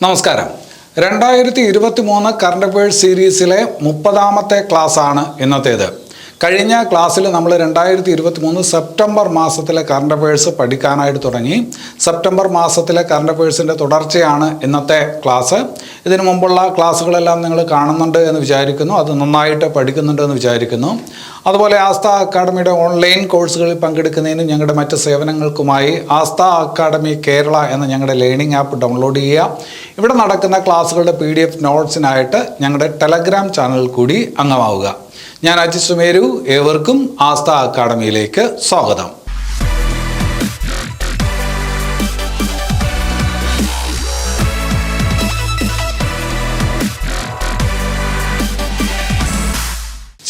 നമസ്കാരം. 2023 current affairs സീരീസിലെ 30ാമത്തെ ക്ലാസ്സാണ് ഇന്നത്തേത്. കഴിഞ്ഞ ക്ലാസ്സിൽ നമ്മൾ 2023 സെപ്റ്റംബർ മാസത്തിലെ കറണ്ട് അഫയേഴ്സ് പഠിക്കാനായിട്ട് തുടങ്ങി. സെപ്റ്റംബർ മാസത്തിലെ കറണ്ട് അഫയേഴ്സിൻ്റെ തുടർച്ചയാണ് ഇന്നത്തെ ക്ലാസ്. ഇതിനു മുമ്പുള്ള ക്ലാസ്സുകളെല്ലാം നിങ്ങൾ കാണുന്നുണ്ട് എന്ന് വിചാരിക്കുന്നു, അത് നന്നായിട്ട് പഠിക്കുന്നുണ്ട് എന്ന് വിചാരിക്കുന്നു. അതുപോലെ ആസ്ഥ അക്കാഡമിയുടെ ഓൺലൈൻ കോഴ്സുകളിൽ പങ്കെടുക്കുന്നതിനും ഞങ്ങളുടെ മറ്റ് സേവനങ്ങൾക്കുമായി ആസ്ഥ അക്കാഡമി കേരള എന്ന ഞങ്ങളുടെ ലേണിംഗ് ആപ്പ് ഡൗൺലോഡ് ചെയ്യുക. ഇവിടെ നടക്കുന്ന ക്ലാസ്സുകളുടെ PDF നോട്ട്സിനായിട്ട് ഞങ്ങളുടെ ടെലഗ്രാം ചാനലിൽ കൂടി അംഗമാവുക. ഞാൻ അജിത് സുമേരു. ഏവർക്കും ആസ്ഥ അക്കാഡമിയിലേക്ക് സ്വാഗതം.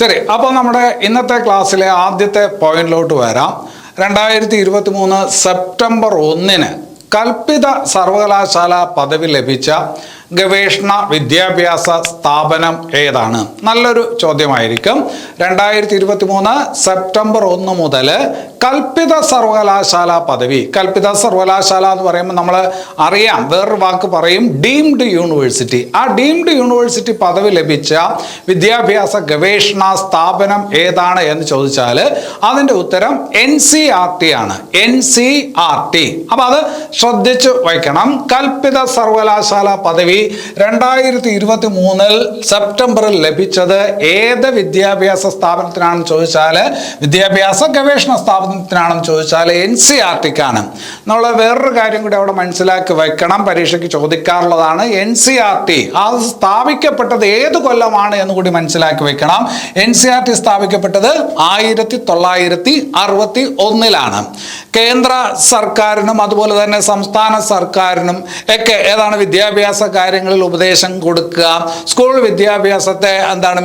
ശരി, അപ്പോൾ നമ്മുടെ ഇന്നത്തെ ക്ലാസ്സിലെ ആദ്യത്തെ പോയിന്റിലോട്ട് വരാം. 2023 സെപ്റ്റംബർ 1 കൽപ്പിത സർവകലാശാല പദവി ലഭിച്ച ഗവേഷണ വിദ്യാഭ്യാസ സ്ഥാപനം ഏതാണ്? നല്ലൊരു ചോദ്യമായിരിക്കും. 2023 സെപ്റ്റംബർ 1 മുതൽ കൽപ്പിത സർവകലാശാല പദവി, കൽപ്പിത സർവകലാശാല എന്ന് പറയുമ്പോൾ നമ്മൾ അറിയാം, വേറൊരു വാക്ക് പറയും, ഡീംഡ് യൂണിവേഴ്സിറ്റി. ആ ഡീംഡ് യൂണിവേഴ്സിറ്റി പദവി ലഭിച്ച വിദ്യാഭ്യാസ ഗവേഷണ സ്ഥാപനം ഏതാണ് എന്ന് ചോദിച്ചാൽ അതിൻ്റെ ഉത്തരം NCERT ആണ്. NCERT. അപ്പം അത് ശ്രദ്ധിച്ചു വയ്ക്കണം. കൽപ്പിത സർവകലാശാല പദവി 2023 സെപ്റ്റംബറിൽ ലഭിച്ചത് ഏത് വിദ്യാഭ്യാസ സ്ഥാപനത്തിനാണെന്ന് ചോദിച്ചാൽ, വിദ്യാഭ്യാസ ഗവേഷണ സ്ഥാപനത്തിനാണെന്ന് ചോദിച്ചാൽ NCERTക്കാണ്. നമ്മൾ വേറൊരു കാര്യം കൂടി അവിടെ മനസ്സിലാക്കി വയ്ക്കണം, പരീക്ഷയ്ക്ക് ചോദിക്കാറുള്ളതാണ്. NCERT അത് സ്ഥാപിക്കപ്പെട്ടത് ഏത് കൊല്ലമാണ് എന്ന് കൂടി മനസ്സിലാക്കി വയ്ക്കണം. NCERT സ്ഥാപിക്കപ്പെട്ടത് 1961 കേന്ദ്ര സർക്കാരിനും അതുപോലെ തന്നെ സംസ്ഥാന സർക്കാരിനും ഒക്കെ ഏതാണ് വിദ്യാഭ്യാസ കാര്യങ്ങളിൽ ഉപദേശം കൊടുക്കുക, സ്കൂൾ വിദ്യാഭ്യാസത്തെ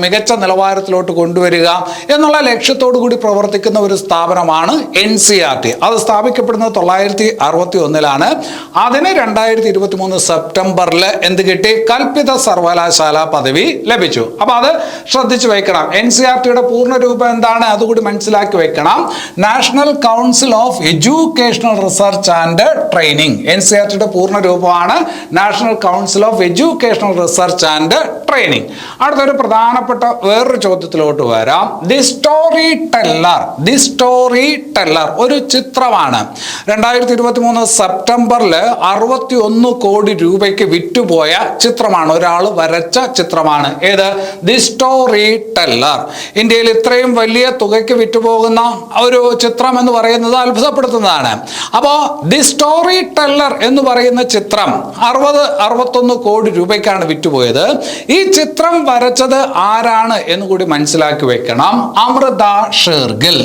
മികച്ച നിലവാരത്തിലോട്ട് കൊണ്ടുവരിക എന്നുള്ള ലക്ഷ്യത്തോടു കൂടി പ്രവർത്തിക്കുന്ന ഒരു സ്ഥാപനമാണ് NCERT. അത് സ്ഥാപിക്കപ്പെടുന്നത് 1961. അതിന് 2023 സെപ്റ്റംബറിൽ എന്ത് കിട്ടി? കൽപ്പിത സർവകലാശാല പദവി ലഭിച്ചു. അപ്പൊ അത് ശ്രദ്ധിച്ചു വയ്ക്കണം. NCERTയുടെ പൂർണ്ണ രൂപം എന്താണ് അതുകൂടി മനസ്സിലാക്കി വെക്കണം. National Council of Educational Research and Training. NCERTയുടെ പൂർണ്ണ രൂപമാണ് National Council of Educational Research and Training. അടുത്തൊരു പ്രധാനപ്പെട്ട വേറൊരു ചോദ്യത്തിലോട്ട് വരാം. ദി സ്റ്റോറി ടെല്ലർ ഒരു ചിത്രമാണ്. 2023 സെപ്റ്റംബറിൽ 61 കോടി രൂപയ്ക്ക് വിറ്റുപോയ ചിത്രമാണ്. ഒരാൾ വരച്ച ചിത്രമാണ്. ഏത്? The story teller. ഇന്ത്യയിൽ ഇത്രയും വലിയ തുകയ്ക്ക് വിറ്റുപോകുന്ന ഒരു ചിത്രം എന്ന് പറയുന്നത് അത്ഭുതപ്പെടുത്തുന്നതാണ്. അപ്പോൾ ദി സ്റ്റോറി ടെല്ലർ എന്ന് പറയുന്ന ചിത്രം 61 കോടി രൂപയ്ക്കാണ് വിറ്റുപോയത്. ഈ ചിത്രം വരച്ചത് ആരാണ് എന്ന് കൂടി മനസ്സിലാക്കി വെക്കണം. അമൃത ഷെർഗിൽ.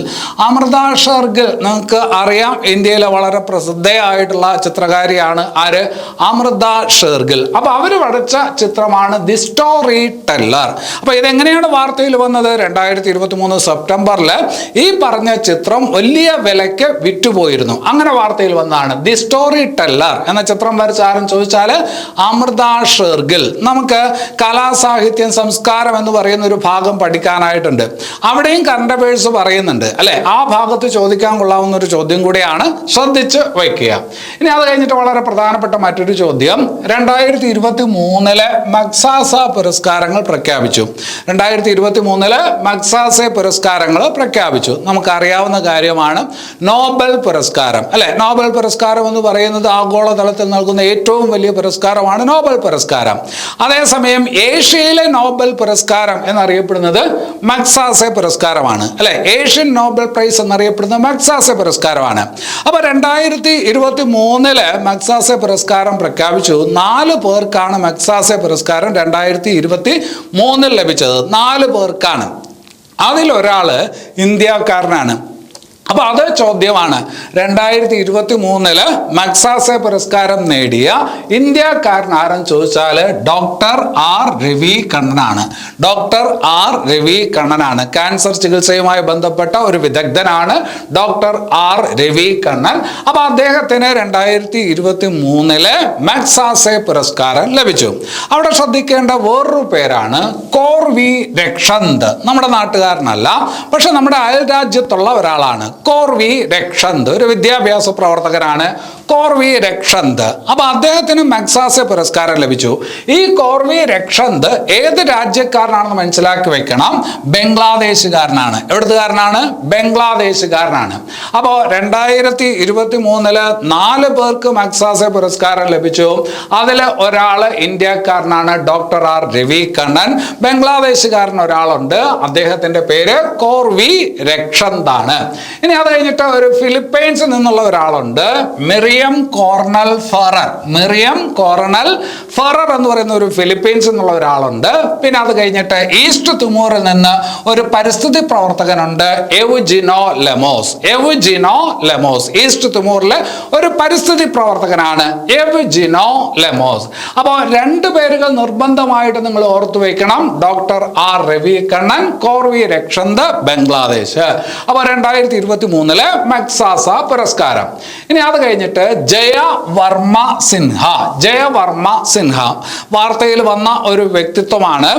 നിങ്ങൾക്ക് അറിയാം, ഇന്ത്യയിലെ വളരെ പ്രസിദ്ധയായിട്ടുള്ള ചിത്രകാരിയാണ്. ആര്? അമൃത ഷെർഗിൽ. അപ്പൊ അവര് വരച്ച ചിത്രമാണ് ദി സ്റ്റോറി ടെല്ലർ. അപ്പൊ ഇതെങ്ങനെയാണ് വാർത്തയിൽ വന്നത്? 2023 സെപ്റ്റംബറിൽ ഈ പറഞ്ഞ ചിത്രം വലിയ വിലയ്ക്ക് വിറ്റുപോയിരുന്നു. അങ്ങനെ വാർത്തയിൽ വന്നതാണ്. ദി സ്റ്റോറി ടെല്ലർ എന്ന ചിത്രം വരച്ച ആരെന്ന് ചോദിച്ചാൽ അമൃത ഷെർഗിൽ. നമുക്ക് കലാ സാഹിത്യം സംസ്കാരം എന്ന് പറയുന്ന ഒരു ഭാഗം പഠിക്കാനായിട്ടുണ്ട്. അവിടെയും കറണ്ട് അഫയേഴ്സ് പറയുന്നുണ്ട് അല്ലെ? ആ ഭാഗത്ത് ചോദിക്കാൻ കൊള്ളാവുന്ന ഒരു ചോദ്യം കൂടിയാണ്, ശ്രദ്ധിച്ച് വയ്ക്കുക. ഇനി അത് കഴിഞ്ഞിട്ട് വളരെ പ്രധാനപ്പെട്ട മറ്റൊരു ചോദ്യം. 2023 മഗ്സാസ പുരസ്കാരങ്ങൾ പ്രഖ്യാപിച്ചു. 2023 മഗ്സാസെ പുരസ്കാരങ്ങൾ പ്രഖ്യാപിച്ചു. നമുക്കറിയാവുന്ന കാര്യമാണ് നോബൽ പുരസ്കാരം അല്ലെ? നോബൽ പുരസ്കാരം എന്ന് പറയുന്നത് ആഗോളതലത്തിൽ നൽകുന്ന ഏറ്റവും വലിയ പുരസ്കാരമാണ് നോബൽ പുരസ്കാരം. അതേസമയം ഏഷ്യയിലെ നോബൽ പുരസ്കാരം എന്നറിയപ്പെടുന്നത് മഗ്സാസെ പുരസ്കാരമാണ് അല്ലെ? ഏഷ്യൻ നോബൽ പ്രൈസ് എന്നറിയപ്പെടുന്നത് മഗ്സാസെ പുരസ്കാരമാണ്. അപ്പൊ 2023 മഗ്സാസെ പുരസ്കാരം പ്രഖ്യാപിച്ചു. 4 പേർക്കാണ് മഗ്സാസെ പുരസ്കാരം 2023 ലഭിച്ചത്. 4 പേർക്കാണ്. അതിലൊരാള് ഇന്ത്യക്കാരനാണ്. അപ്പൊ അത് ചോദ്യമാണ്. 2023 മഗ്സാസെ പുരസ്കാരം നേടിയ ഇന്ത്യക്കാരൻ ആരെന്ന് ചോദിച്ചാൽ ഡോക്ടർ R രവി കണ്ണനാണ്. ക്യാൻസർ ചികിത്സയുമായി ബന്ധപ്പെട്ട ഒരു വിദഗ്ധനാണ് ഡോക്ടർ R രവി കണ്ണൻ. അപ്പൊ അദ്ദേഹത്തിന് 2023 മഗ്സാസെ പുരസ്കാരം ലഭിച്ചു. അവിടെ ശ്രദ്ധിക്കേണ്ട വേറൊരു പേരാണ് കോർവി രക്ഷന്ത്. നമ്മുടെ നാട്ടുകാരനല്ല, പക്ഷെ നമ്മുടെ അയൽ രാജ്യത്തുള്ള ഒരാളാണ്. കോർവി രക്ഷന്ത് ഒരു വിദ്യാഭ്യാസ പ്രവർത്തകനാണ്. കോർവി രക്ഷന്ത്. അപ്പൊ അദ്ദേഹത്തിന് മഗ്സാസെ പുരസ്കാരം ലഭിച്ചു. ഈ കോർവി രക്ഷന്ത് ഏത് രാജ്യക്കാരനാണെന്ന് മനസ്സിലാക്കി വെക്കണം. ബംഗ്ലാദേശുകാരനാണ്. എവിടുത്തുകാരനാണ്? ബംഗ്ലാദേശുകാരനാണ്. അപ്പോ 2023 4 പേർക്ക് മഗ്സാസെ പുരസ്കാരം ലഭിച്ചു. അതിൽ ഒരാള് ഇന്ത്യക്കാരനാണ്, ഡോക്ടർ ആർ രവി കണ്ണൻ. ബംഗ്ലാദേശുകാരൻ ഒരാളുണ്ട്, അദ്ദേഹത്തിന്റെ പേര് കോർവി രക്ഷന്ത് ആണ്. ഇനി അത് കഴിഞ്ഞിട്ട് ഒരു ഫിലിപ്പൈൻസിൽ നിന്നുള്ള ഒരാളുണ്ട്, Miriam Cornell Ferrer. Miriam Cornell Ferrer എന്ന് പറയുന്ന ഒരു ഫിലിപ്പൈൻസിൽ നിന്നുള്ള ഒരാളുണ്ട്. പിന്നെ അത് കഴിഞ്ഞിട്ട് ഈസ്റ്റ് തിമോറിൽ നിന്ന് ഒരു പരിസ്ഥിതി പ്രവർത്തകനുണ്ട്, എവുജിനോ ലെമോസ്. എവുജിനോ ലെമോസ് ഈസ്റ്റ് തിമോറിലെ ഒരു പരിസ്ഥിതി പ്രവർത്തകനാണ്, എവുജിനോ ലെമോസ്. അപ്പോൾ 2 പേരുകൾ നിർബന്ധമായിട്ട് നിങ്ങൾ ഓർത്തു വെക്കണം. ഡോക്ടർ ആർ രവി കണ്ണൻ, കോർവി രക്ഷന്ത്, ബംഗ്ലാദേശ്. അപ്പൊ 2023 മഗ്സാസ പുരസ്കാരം. ഇനി അത് കഴിഞ്ഞിട്ട് ജയവർമ്മ സിൻഹ. ജയവർമ്മ സിൻഹ വാർത്തയിൽ വന്ന ഒരു വ്യക്തിത്വമാണ്.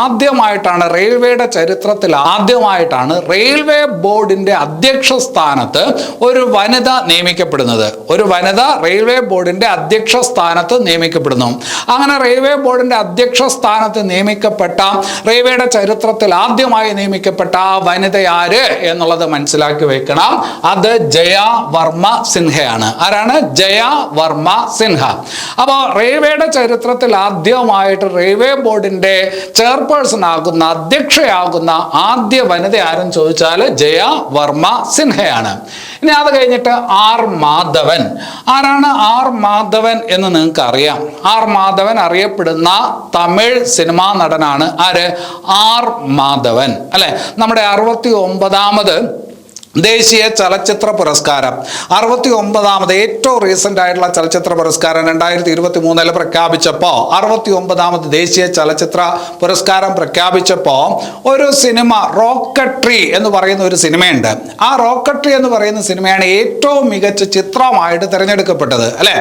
ആദ്യമായിട്ടാണ് റെയിൽവേയുടെ ചരിത്രത്തിൽ ആദ്യമായിട്ടാണ് റെയിൽവേ ബോർഡിന്റെ അധ്യക്ഷ സ്ഥാനത്ത് ഒരു വനിത നിയമിക്കപ്പെടുന്നത്. ഒരു വനിത റെയിൽവേ ബോർഡിന്റെ അധ്യക്ഷ സ്ഥാനത്ത് നിയമിക്കപ്പെടുന്നു. അങ്ങനെ റെയിൽവേ ബോർഡിന്റെ അധ്യക്ഷ സ്ഥാനത്ത് നിയമിക്കപ്പെട്ട, റെയിൽവേയുടെ ചരിത്രത്തിൽ ആദ്യമായി നിയമിക്കപ്പെട്ട ആ വനിത ആര് എന്നുള്ളത് മനസ്സിലാക്കി വെക്കണം. അത് ജയവർമ്മ സിൻഹയാണ്. ആരാണ്? ജയവർമ്മ സിൻഹ. അപ്പോൾ റെയിൽവേയുടെ ചരിത്രത്തിൽ ആദ്യമായിട്ട് റെയിൽവേ ബോർഡിന്റെ ചെയർപേഴ്സൺ ആകുന്ന, അധ്യക്ഷയാകുന്ന ആദ്യ വനിത ആരെന്ന് ചോദിച്ചാൽ ജയവർമ്മ സിൻഹയാണ്. ഇനി അത് കഴിഞ്ഞിട്ട് ആർ മാധവൻ. ആരാണ് ആർ മാധവൻ എന്ന് നിങ്ങൾക്ക് അറിയാം. ആർ മാധവൻ അറിയപ്പെടുന്ന തമിഴ് സിനിമാ നടനാണ്. ആര്? ആർ മാധവൻ അല്ലെ. നമ്മുടെ 69ാമത് ദേശീയ ചലച്ചിത്ര പുരസ്കാരം, 69ാമത് ഏറ്റവും റീസെന്റ് ആയിട്ടുള്ള ചലച്ചിത്ര പുരസ്കാരം 2023 പ്രഖ്യാപിച്ചപ്പോൾ, 69ാമത് ദേശീയ ചലച്ചിത്ര പുരസ്കാരം പ്രഖ്യാപിച്ചപ്പോൾ ഒരു സിനിമ റോക്കട്രി എന്ന് പറയുന്ന ഒരു സിനിമയുണ്ട്. ആ റോക്കട്രി എന്ന് പറയുന്ന സിനിമയാണ് ഏറ്റവും മികച്ച ചിത്രമായിട്ട് തിരഞ്ഞെടുക്കപ്പെട്ടത് അല്ലെ.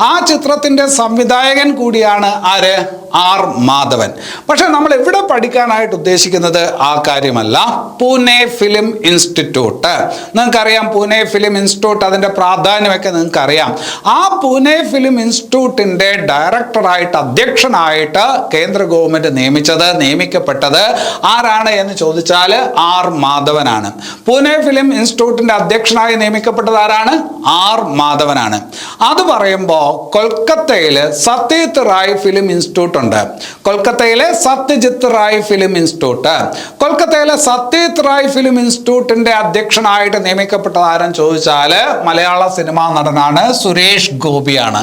ആ ചിത്രത്തിന്റെ സംവിധായകൻ കൂടിയാണ് ആര്? ആർ മാധവൻ. പക്ഷെ നമ്മൾ ഇവിടെ പഠിക്കാനായിട്ട് ഉദ്ദേശിക്കുന്നത് ആ കാര്യമല്ല. പൂനെ ഫിലിം ഇൻസ്റ്റിറ്റ്യൂട്ട്, നിങ്ങൾക്കറിയാം പൂനെ ഫിലിം ഇൻസ്റ്റിറ്റ്യൂട്ട്, അതിൻ്റെ പ്രാധാന്യമൊക്കെ നിങ്ങൾക്കറിയാം. ആ പൂനെ ഫിലിം ഇൻസ്റ്റിറ്റ്യൂട്ടിൻ്റെ ഡയറക്ടറായിട്ട്, അധ്യക്ഷനായിട്ട് കേന്ദ്ര ഗവൺമെൻറ് നിയമിക്കപ്പെട്ടത് ആരാണ് എന്ന് ചോദിച്ചാൽ ആർ മാധവനാണ്. പൂനെ ഫിലിം ഇൻസ്റ്റിറ്റ്യൂട്ടിൻ്റെ അധ്യക്ഷനായി നിയമിക്കപ്പെട്ടത് ആരാണ്? ആർ മാധവനാണ്. അത് പറയുമ്പോൾ കൊൽക്കത്തയിൽ സത്യജിത്ത് റായ് ഫിലിം ഇൻസ്റ്റിറ്റ്യൂട്ട് ഉണ്ട്. കൊൽക്കത്തയിലെ സത്യജിത്ത് റായ് ഫിലിം ഇൻസ്റ്റിറ്റ്യൂട്ട്. കൊൽക്കത്തയിലെ സത്യജിത്ത് റായ് ഫിലിം ഇൻസ്റ്റിറ്റ്യൂട്ടിന്റെ അധ്യക്ഷനായിട്ട് നിയമിക്കപ്പെട്ടത് ആരെന്ന് ചോദിച്ചാൽ മലയാള സിനിമാ നടനാണ്, സുരേഷ് ഗോപിയാണ്.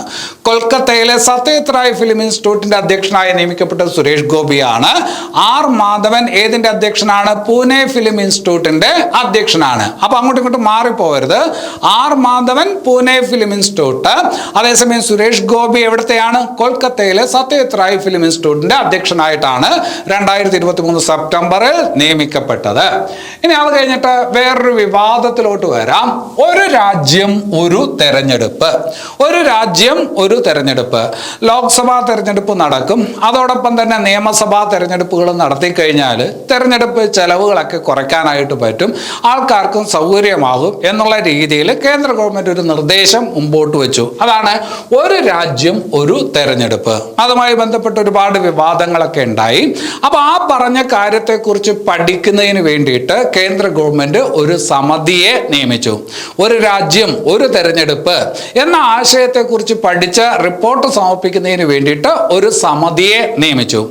കൊൽക്കത്തയിലെ സത്യജിത്ത് റായ് ഫിലിം ഇൻസ്റ്റിറ്റ്യൂട്ടിന്റെ അധ്യക്ഷനായി നിയമിക്കപ്പെട്ടത് സുരേഷ് ഗോപിയാണ്. ആർ മാധവൻ ഏതിന്റെ അധ്യക്ഷനാണ്? പൂനെ ഫിലിം ഇൻസ്റ്റിറ്റ്യൂട്ടിന്റെ അധ്യക്ഷനാണ്. അപ്പൊ അങ്ങോട്ടും ഇങ്ങോട്ടും മാറിപ്പോവരുത്. R Madhavan Pune film institute, അതേസമയം സുരേഷ് ഗോപി എവിടത്തെയാണ്? കൊൽക്കത്തയിലെ സത്യജിത്ത് റായ് ഫിലിം ഇൻസ്റ്റിറ്റ്യൂട്ടിന്റെ അധ്യക്ഷനായിട്ടാണ് 2023 സെപ്റ്റംബറിൽ നിയമിക്കപ്പെട്ടത്. ഇനി അത് കഴിഞ്ഞിട്ട് വേറൊരു വിവാദത്തിലോട്ട് വരാം. ഒരു രാജ്യം ഒരു തെരഞ്ഞെടുപ്പ്. ഒരു രാജ്യം ഒരു തെരഞ്ഞെടുപ്പ്. ലോക്സഭാ തെരഞ്ഞെടുപ്പ് നടക്കും, അതോടൊപ്പം തന്നെ നിയമസഭാ തെരഞ്ഞെടുപ്പുകളും നടത്തി കഴിഞ്ഞാൽ തെരഞ്ഞെടുപ്പ് ചെലവുകളൊക്കെ കുറയ്ക്കാനായിട്ട് പറ്റും, ആൾക്കാർക്കും സൗകര്യമാകും എന്നുള്ള രീതിയിൽ കേന്ദ്ര ഗവൺമെന്റ് ഒരു നിർദ്ദേശം മുമ്പോട്ട് വെച്ചു. അതാണ് ഒരു രാജ്യം ഒരു തെരഞ്ഞെടുപ്പ്. അതുമായി ബന്ധപ്പെട്ട് ഒരുപാട് വിവാദങ്ങളൊക്കെ ഉണ്ടായി. അപ്പൊ ആ പറഞ്ഞ കാര്യത്തെക്കുറിച്ച് പഠിക്കുന്നതിന് വേണ്ടിയിട്ട് കേന്ദ്ര ഗവൺമെന്റ് ഒരു സമിതിയെ നിയമിച്ചു. ഒരു രാജ്യം ഒരു തെരഞ്ഞെടുപ്പ് എന്ന ആശയത്തെക്കുറിച്ച് പഠിച്ച് റിപ്പോർട്ട് സമർപ്പിക്കുന്നതിന് വേണ്ടിയിട്ട് ഒരു സമിതിയെ നിയമിച്ചു.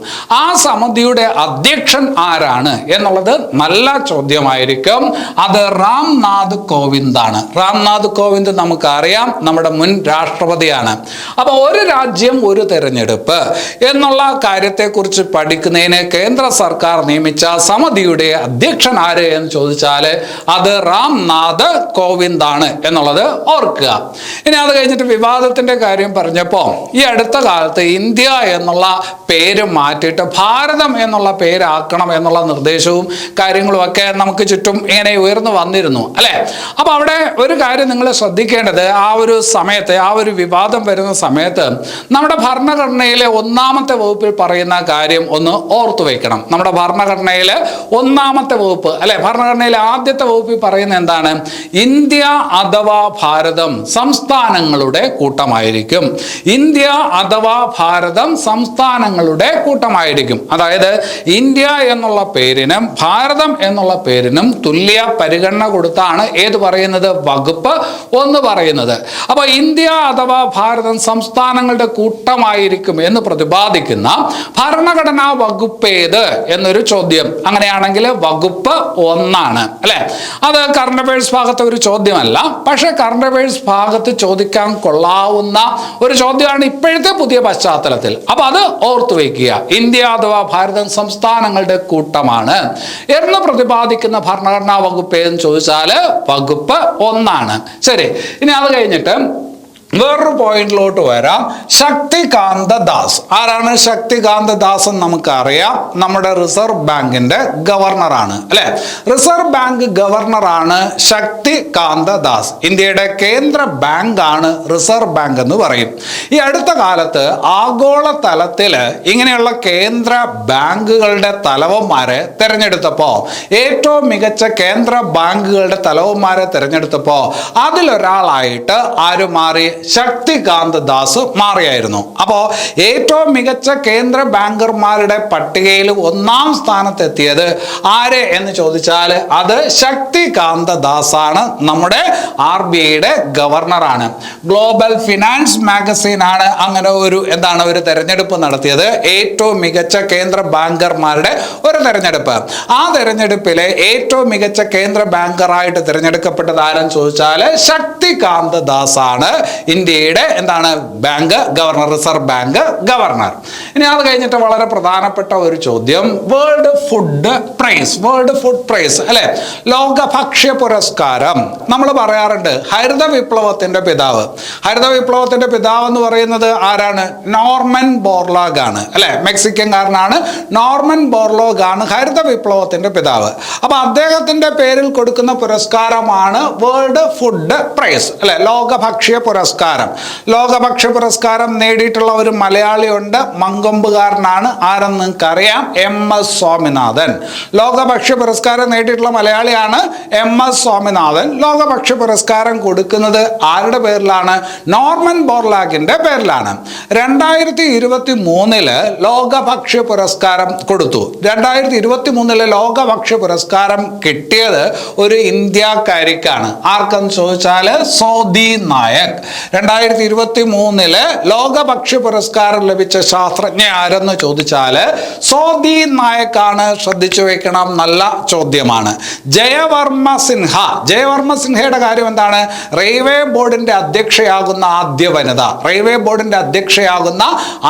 ആ സമിതിയുടെ അധ്യക്ഷൻ ആരാണ് എന്നുള്ളത് നല്ല ചോദ്യമായിരിക്കും. അത് രാംനാഥ് കോവിന്ദാണ്. രാംനാഥ് കോവിന്ദ് നമുക്കറിയാം, നമ്മുടെ മുൻ രാഷ്ട്രപതിയാണ്. അപ്പൊ ഒരു രാജ്യം ഒരു തെരഞ്ഞെടുപ്പ് എന്നുള്ള കാര്യത്തെക്കുറിച്ച് പഠിക്കുന്നതിന് കേന്ദ്ര സർക്കാർ നിയമിച്ച സമിതിയുടെ അധ്യക്ഷൻ ആര് എന്ന് ചോദിച്ചാൽ അത് രാംനാഥ് കോവിന്ദ് ആണ് എന്നുള്ളത് ഓർക്കുക. ഇനി അത് കഴിഞ്ഞിട്ട് വിവാദത്തിന്റെ കാര്യം പറഞ്ഞപ്പോൾ ഈ അടുത്ത കാലത്ത് ഇന്ത്യ എന്നുള്ള പേര് മാറ്റിയിട്ട് ഭാരതം എന്നുള്ള പേരാക്കണം എന്നുള്ള നിർദ്ദേശവും കാര്യങ്ങളും ഒക്കെ നമുക്ക് ചുറ്റും ഇങ്ങനെ ഉയർന്നു വന്നിരുന്നു അല്ലെ. അപ്പൊ അവിടെ ഒരു കാര്യം നിങ്ങൾ ശ്രദ്ധിക്കേണ്ടത്, ആ ഒരു സമയത്ത്, ആ ഒരു വിവാദം വരുന്ന സമയത്ത് നമ്മുടെ ഭരണഘടനയിലെ 1-ാമത്തെ വകുപ്പിൽ പറയുന്ന കാര്യം ഒന്ന് ഓർത്തു വെക്കണം. നമ്മുടെ ഭരണഘടനയിലെ 1-ാമത്തെ വകുപ്പ് അല്ലെ, ഭരണഘടനയിലെ ആദ്യത്തെ വകുപ്പിൽ പറയുന്നത് എന്താണ്? ഇന്ത്യ അഥവാ ഭാരതം സംസ്ഥാനങ്ങളുടെ കൂട്ടമായിരിക്കും. ഇന്ത്യ അഥവാ ഭാരതം സംസ്ഥാനങ്ങളുടെ കൂട്ടമായിരിക്കും. അതായത് ഇന്ത്യ എന്നുള്ള പേരിനും ഭാരതം എന്നുള്ള പേരിനും തുല്യ പരിഗണന കൊടുത്താണ് ഏത് പറയുന്നത്? വകുപ്പ് 1 പറയുന്നത്. അപ്പൊ ഇന്ത്യ അഥവാ ഭാരതം സംസ്ഥാനങ്ങളുടെ കൂട്ടമായിരിക്കും എന്ന് പ്രതിപാദിക്കുന്ന ഭരണഘടനാ വകുപ്പ് ഏത് എന്നൊരു ചോദ്യം. അങ്ങനെയാണെങ്കിൽ വകുപ്പ് 1 ആണ് അല്ലെ. അത് കറണ്ട് അഫയേഴ്സ് ഭാഗത്തെ ഒരു ചോദ്യമല്ല, പക്ഷെ കറണ്ട് അഫയേഴ്സ് ഭാഗത്ത് ചോദിക്കാൻ കൊള്ളാവുന്ന ഒരു ചോദ്യമാണ് ഇപ്പോഴത്തെ പുതിയ പശ്ചാത്തലത്തിൽ. അപ്പൊ അത് ഓർത്തു വയ്ക്കുക. ഇന്ത്യ അഥവാ ഭാരതം സംസ്ഥാനങ്ങളുടെ കൂട്ടമാണ് എന്ന് പ്രതിപാദിക്കുന്ന ഭരണഘടനാ വകുപ്പ് ഏതെന്ന് ചോദിച്ചാൽ വകുപ്പ് 1 ആണ്. ശരി, ഇനി അത് കഴിഞ്ഞിട്ട് വേറൊരു പോയിന്റിലോട്ട് വരാം. ശക്തികാന്ത ദാസ്. ആരാണ് ശക്തികാന്ത ദാസ് എന്ന് നമുക്കറിയാം. നമ്മുടെ റിസർവ് ബാങ്കിന്റെ ഗവർണറാണ് അല്ലെ. റിസർവ് ബാങ്ക് ഗവർണറാണ് ശക്തികാന്ത ദാസ്. ഇന്ത്യയുടെ കേന്ദ്ര ബാങ്കാണ് റിസർവ് ബാങ്ക് എന്ന് പറയും. ഈ അടുത്ത കാലത്ത് ആഗോള തലത്തില് ഇങ്ങനെയുള്ള കേന്ദ്ര ബാങ്കുകളുടെ തലവന്മാരെ തെരഞ്ഞെടുത്തപ്പോ, ഏറ്റവും മികച്ച കേന്ദ്ര ബാങ്കുകളുടെ തലവന്മാരെ തെരഞ്ഞെടുത്തപ്പോ അതിലൊരാളായിട്ട് ആര് മാറി? ശക്തികാന്ത ദാസ് മാറിയായിരുന്നു. അപ്പോ ഏറ്റവും മികച്ച കേന്ദ്ര ബാങ്കർമാരുടെ പട്ടികയിൽ 1ാം സ്ഥാനത്തെത്തിയത് ആര് എന്ന് ചോദിച്ചാൽ അത് ശക്തികാന്ത ദാസ് ആണ്. നമ്മുടെ RBIയുടെ ഗവർണറാണ്. ഗ്ലോബൽ ഫിനാൻസ് മാഗസീൻ ആണ് അങ്ങനെ ഒരു തെരഞ്ഞെടുപ്പ് നടത്തിയത്. ഏറ്റവും മികച്ച കേന്ദ്ര ബാങ്കർമാരുടെ ഒരു തെരഞ്ഞെടുപ്പ്. ആ തെരഞ്ഞെടുപ്പിലെ ഏറ്റവും മികച്ച കേന്ദ്ര ബാങ്കറായിട്ട് തിരഞ്ഞെടുക്കപ്പെട്ടത് ആരെന്ന് ചോദിച്ചാൽ ശക്തികാന്ത ദാസ് ആണ് ഇന്ത്യയുടെ bank governor, reserve bank governor. ഇനി അത് കഴിഞ്ഞിട്ട് വളരെ പ്രധാനപ്പെട്ട ഒരു ചോദ്യം, വേൾഡ് ഫുഡ് പ്രൈസ് അല്ലെ, ലോക ഭക്ഷ്യ പുരസ്കാരം. നമ്മൾ പറയാറുണ്ട് ഹരിത വിപ്ലവത്തിന്റെ പിതാവ്. ഹരിത വിപ്ലവത്തിന്റെ പിതാവ് എന്ന് പറയുന്നത് ആരാണ്? നോർമൻ ബോർലാഗ് ആണ് അല്ലെ. മെക്സിക്കൻകാരനാണ് നോർമൻ ബോർലാഗ് ആണ് ഹരിത വിപ്ലവത്തിന്റെ പിതാവ്. അപ്പൊ അദ്ദേഹത്തിന്റെ പേരിൽ കൊടുക്കുന്ന പുരസ്കാരമാണ് വേൾഡ് ഫുഡ് പ്രൈസ് അല്ലെ, ലോക ഭക്ഷ്യ പുരസ്കാരം. ലോക ഭക്ഷ്യ പുരസ്കാരം നേടിയിട്ടുള്ള ഒരു മലയാളിയുണ്ട്, മങ്കൊമ്പുകാരനാണ്. ആരെന്ന് നിങ്ങൾക്ക് അറിയാം? MS സ്വാമിനാഥൻ. ലോക ഭക്ഷ്യ പുരസ്കാരം നേടിയിട്ടുള്ള മലയാളിയാണ് MS സ്വാമിനാഥൻ. ലോക ഭക്ഷ്യ പുരസ്കാരം കൊടുക്കുന്നത് ആരുടെ പേരിലാണ്? നോർമൻ ബോർലാഗിന്റെ പേരിലാണ്. 2023 ലോക ഭക്ഷ്യ പുരസ്കാരം കൊടുത്തു. 2023 ലോക ഭക്ഷ്യ പുരസ്കാരം കിട്ടിയത് ഒരു ഇന്ത്യക്കാരിക്കാണ്. ആർക്കെന്ന് ചോദിച്ചാൽ സോദി നായക്. 2023 ലോക ഭക്ഷ്യ പുരസ്കാരം ലഭിച്ച ശാസ്ത്രജ്ഞ ആരെന്ന് ചോദിച്ചാൽ സോദി നായക്കാണ്. ശ്രദ്ധിച്ചു വെക്കണം, നല്ല ചോദ്യമാണ്. ജയവർമ്മ സിൻഹയുടെ കാര്യം എന്താണ്? റെയിൽവേ ബോർഡിന്റെ അധ്യക്ഷയാകുന്ന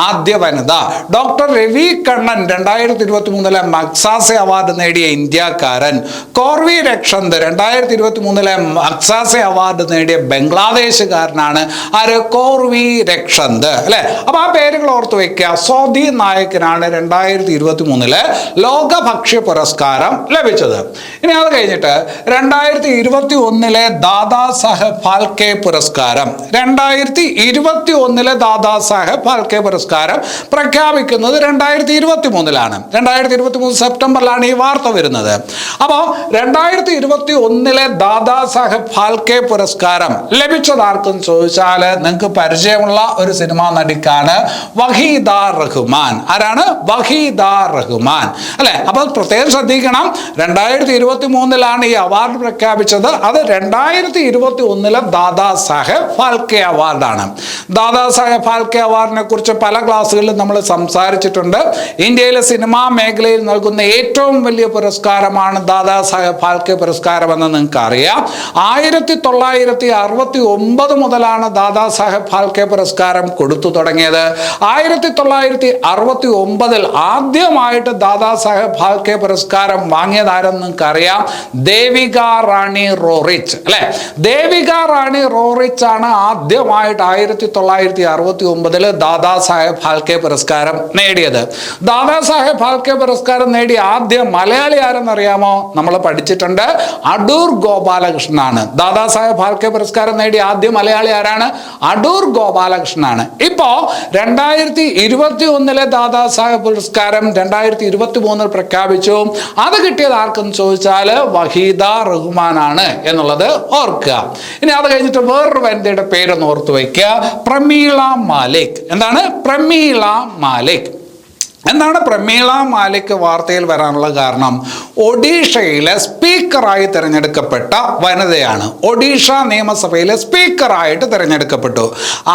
ആദ്യ വനിത. ഡോക്ടർ രവി കണ്ണൻ 2023 മഗ്സാസെ അവാർഡ് നേടിയ ഇന്ത്യക്കാരൻ. കോർവി രക്ഷന്ത് 2023 മഗ്സാസെ അവാർഡ് നേടിയ ബംഗ്ലാദേശുകാരനാണ്. ആര്? കോർവി രക്ഷന്ത് അല്ലെ. അപ്പൊ ആ പേരുകൾ ഓർത്ത് വെക്കുക. സോദി നായക്കിനാണ് 2023 ലോക ഭക്ഷ്യ പുരസ്കാരം ലഭിച്ചത്. ഇനി അത് കഴിഞ്ഞിട്ട് 2021 ദാദാ സാഹേബ് ഫാൽക്കെ പുരസ്കാരം. 2021 ദാദാ സാഹേബ് ഫാൽക്കെ പുരസ്കാരം പ്രഖ്യാപിക്കുന്നത് 2023 2023 സെപ്റ്റംബറിലാണ് ഈ വാർത്ത വരുന്നത്. അപ്പോൾ 2021 ദാദാ സാഹേബ് ഫാൽക്കെ പുരസ്കാരം ലഭിച്ചത് ആർക്കെന്ന് ചോദിച്ചാൽ നിങ്ങൾക്ക് പരിചയമുള്ള ഒരു സിനിമാ നടിക്കാണ്, വഹീദ റഹ്മാൻ. ആരാണ്? വഹീദ റഹ്മാൻ അല്ലെ. അപ്പോൾ പ്രത്യേകം ശ്രദ്ധിക്കണം, 2023 ഈ അവാർഡ് പ്രഖ്യാപിച്ചത്. അത് 2021 ദാദാ സാഹേബ് ഫാൽക്കെ അവാർഡാണ്. ദാദാ സാഹേബ് ഫാൽക്കെ അവാർഡിനെ കുറിച്ച് പല ക്ലാസ്സുകളിലും നമ്മൾ സംസാരിച്ചിട്ടുണ്ട്. ഇന്ത്യയിലെ സിനിമാ മേഖലയിൽ നൽകുന്ന ഏറ്റവും വലിയ പുരസ്കാരമാണ് ദാദാ സാഹേബ് ഫാൽക്കെ പുരസ്കാരം എന്ന് നിങ്ങൾക്ക് അറിയാം. 1969 മുതലാണ് ദാദാ സാഹേബ് ഫാൽക്കെ പുരസ്കാരം കൊടുത്തു തുടങ്ങിയത്. 1969 ആദ്യമായിട്ട് ദാദാ സാഹേബ് ഫാൽക്കെ പുരസ്കാരം വാങ്ങിയതാരെന്ന് നിങ്ങൾക്ക് അറിയാം? ദേവിക റാണി റോറിച്ച് അല്ലെ. ദേവിക റാണി റോറിച്ച് ആണ് ആദ്യമായിട്ട് 1969 ദാദാ സാഹേബ് ഫാൽക്കെ പുരസ്കാരം നേടിയത്. ദാദാ സാഹേബ് ഫാൽക്കെ പുരസ്കാരം നേടിയ ആദ്യ മലയാളി ആരെന്നറിയാമോ? നമ്മൾ പഠിച്ചിട്ടുണ്ട്, അടൂർ ഗോപാലകൃഷ്ണനാണ്. ദാദാ സാഹേബ് ഫാൽക്കെ പുരസ്കാരം നേടിയ ആദ്യ മലയാളി ആരാണ്? അടൂർ ഗോപാലകൃഷ്ണനാണ്. ഇപ്പോ 2021 2021 ദാദാ സാഹേബ് പുരസ്കാരം 2023 പ്രഖ്യാപിച്ചു. അത് കിട്ടിയത് ആർക്കെന്ന് ചോദിച്ചാൽ വഹീദ റഹ്മാനാണ് എന്നുള്ളത് ഓർക്കുക. ഇനി അത് കഴിഞ്ഞിട്ട് വേറൊരു വനിതയുടെ പേരൊന്ന് ഓർത്തു വയ്ക്കുക, പ്രമീള മാലിക്. എന്താണ് പ്രമീള മാലിക്? എന്താണ് പ്രമീള മാലിക് വാർത്തയിൽ വരാനുള്ള കാരണം? ഒഡീഷയിലെ സ്പീക്കറായി തിരഞ്ഞെടുക്കപ്പെട്ട വനിതയാണ്. ഒഡീഷ നിയമസഭയിലെ സ്പീക്കറായിട്ട് തിരഞ്ഞെടുക്കപ്പെട്ടു.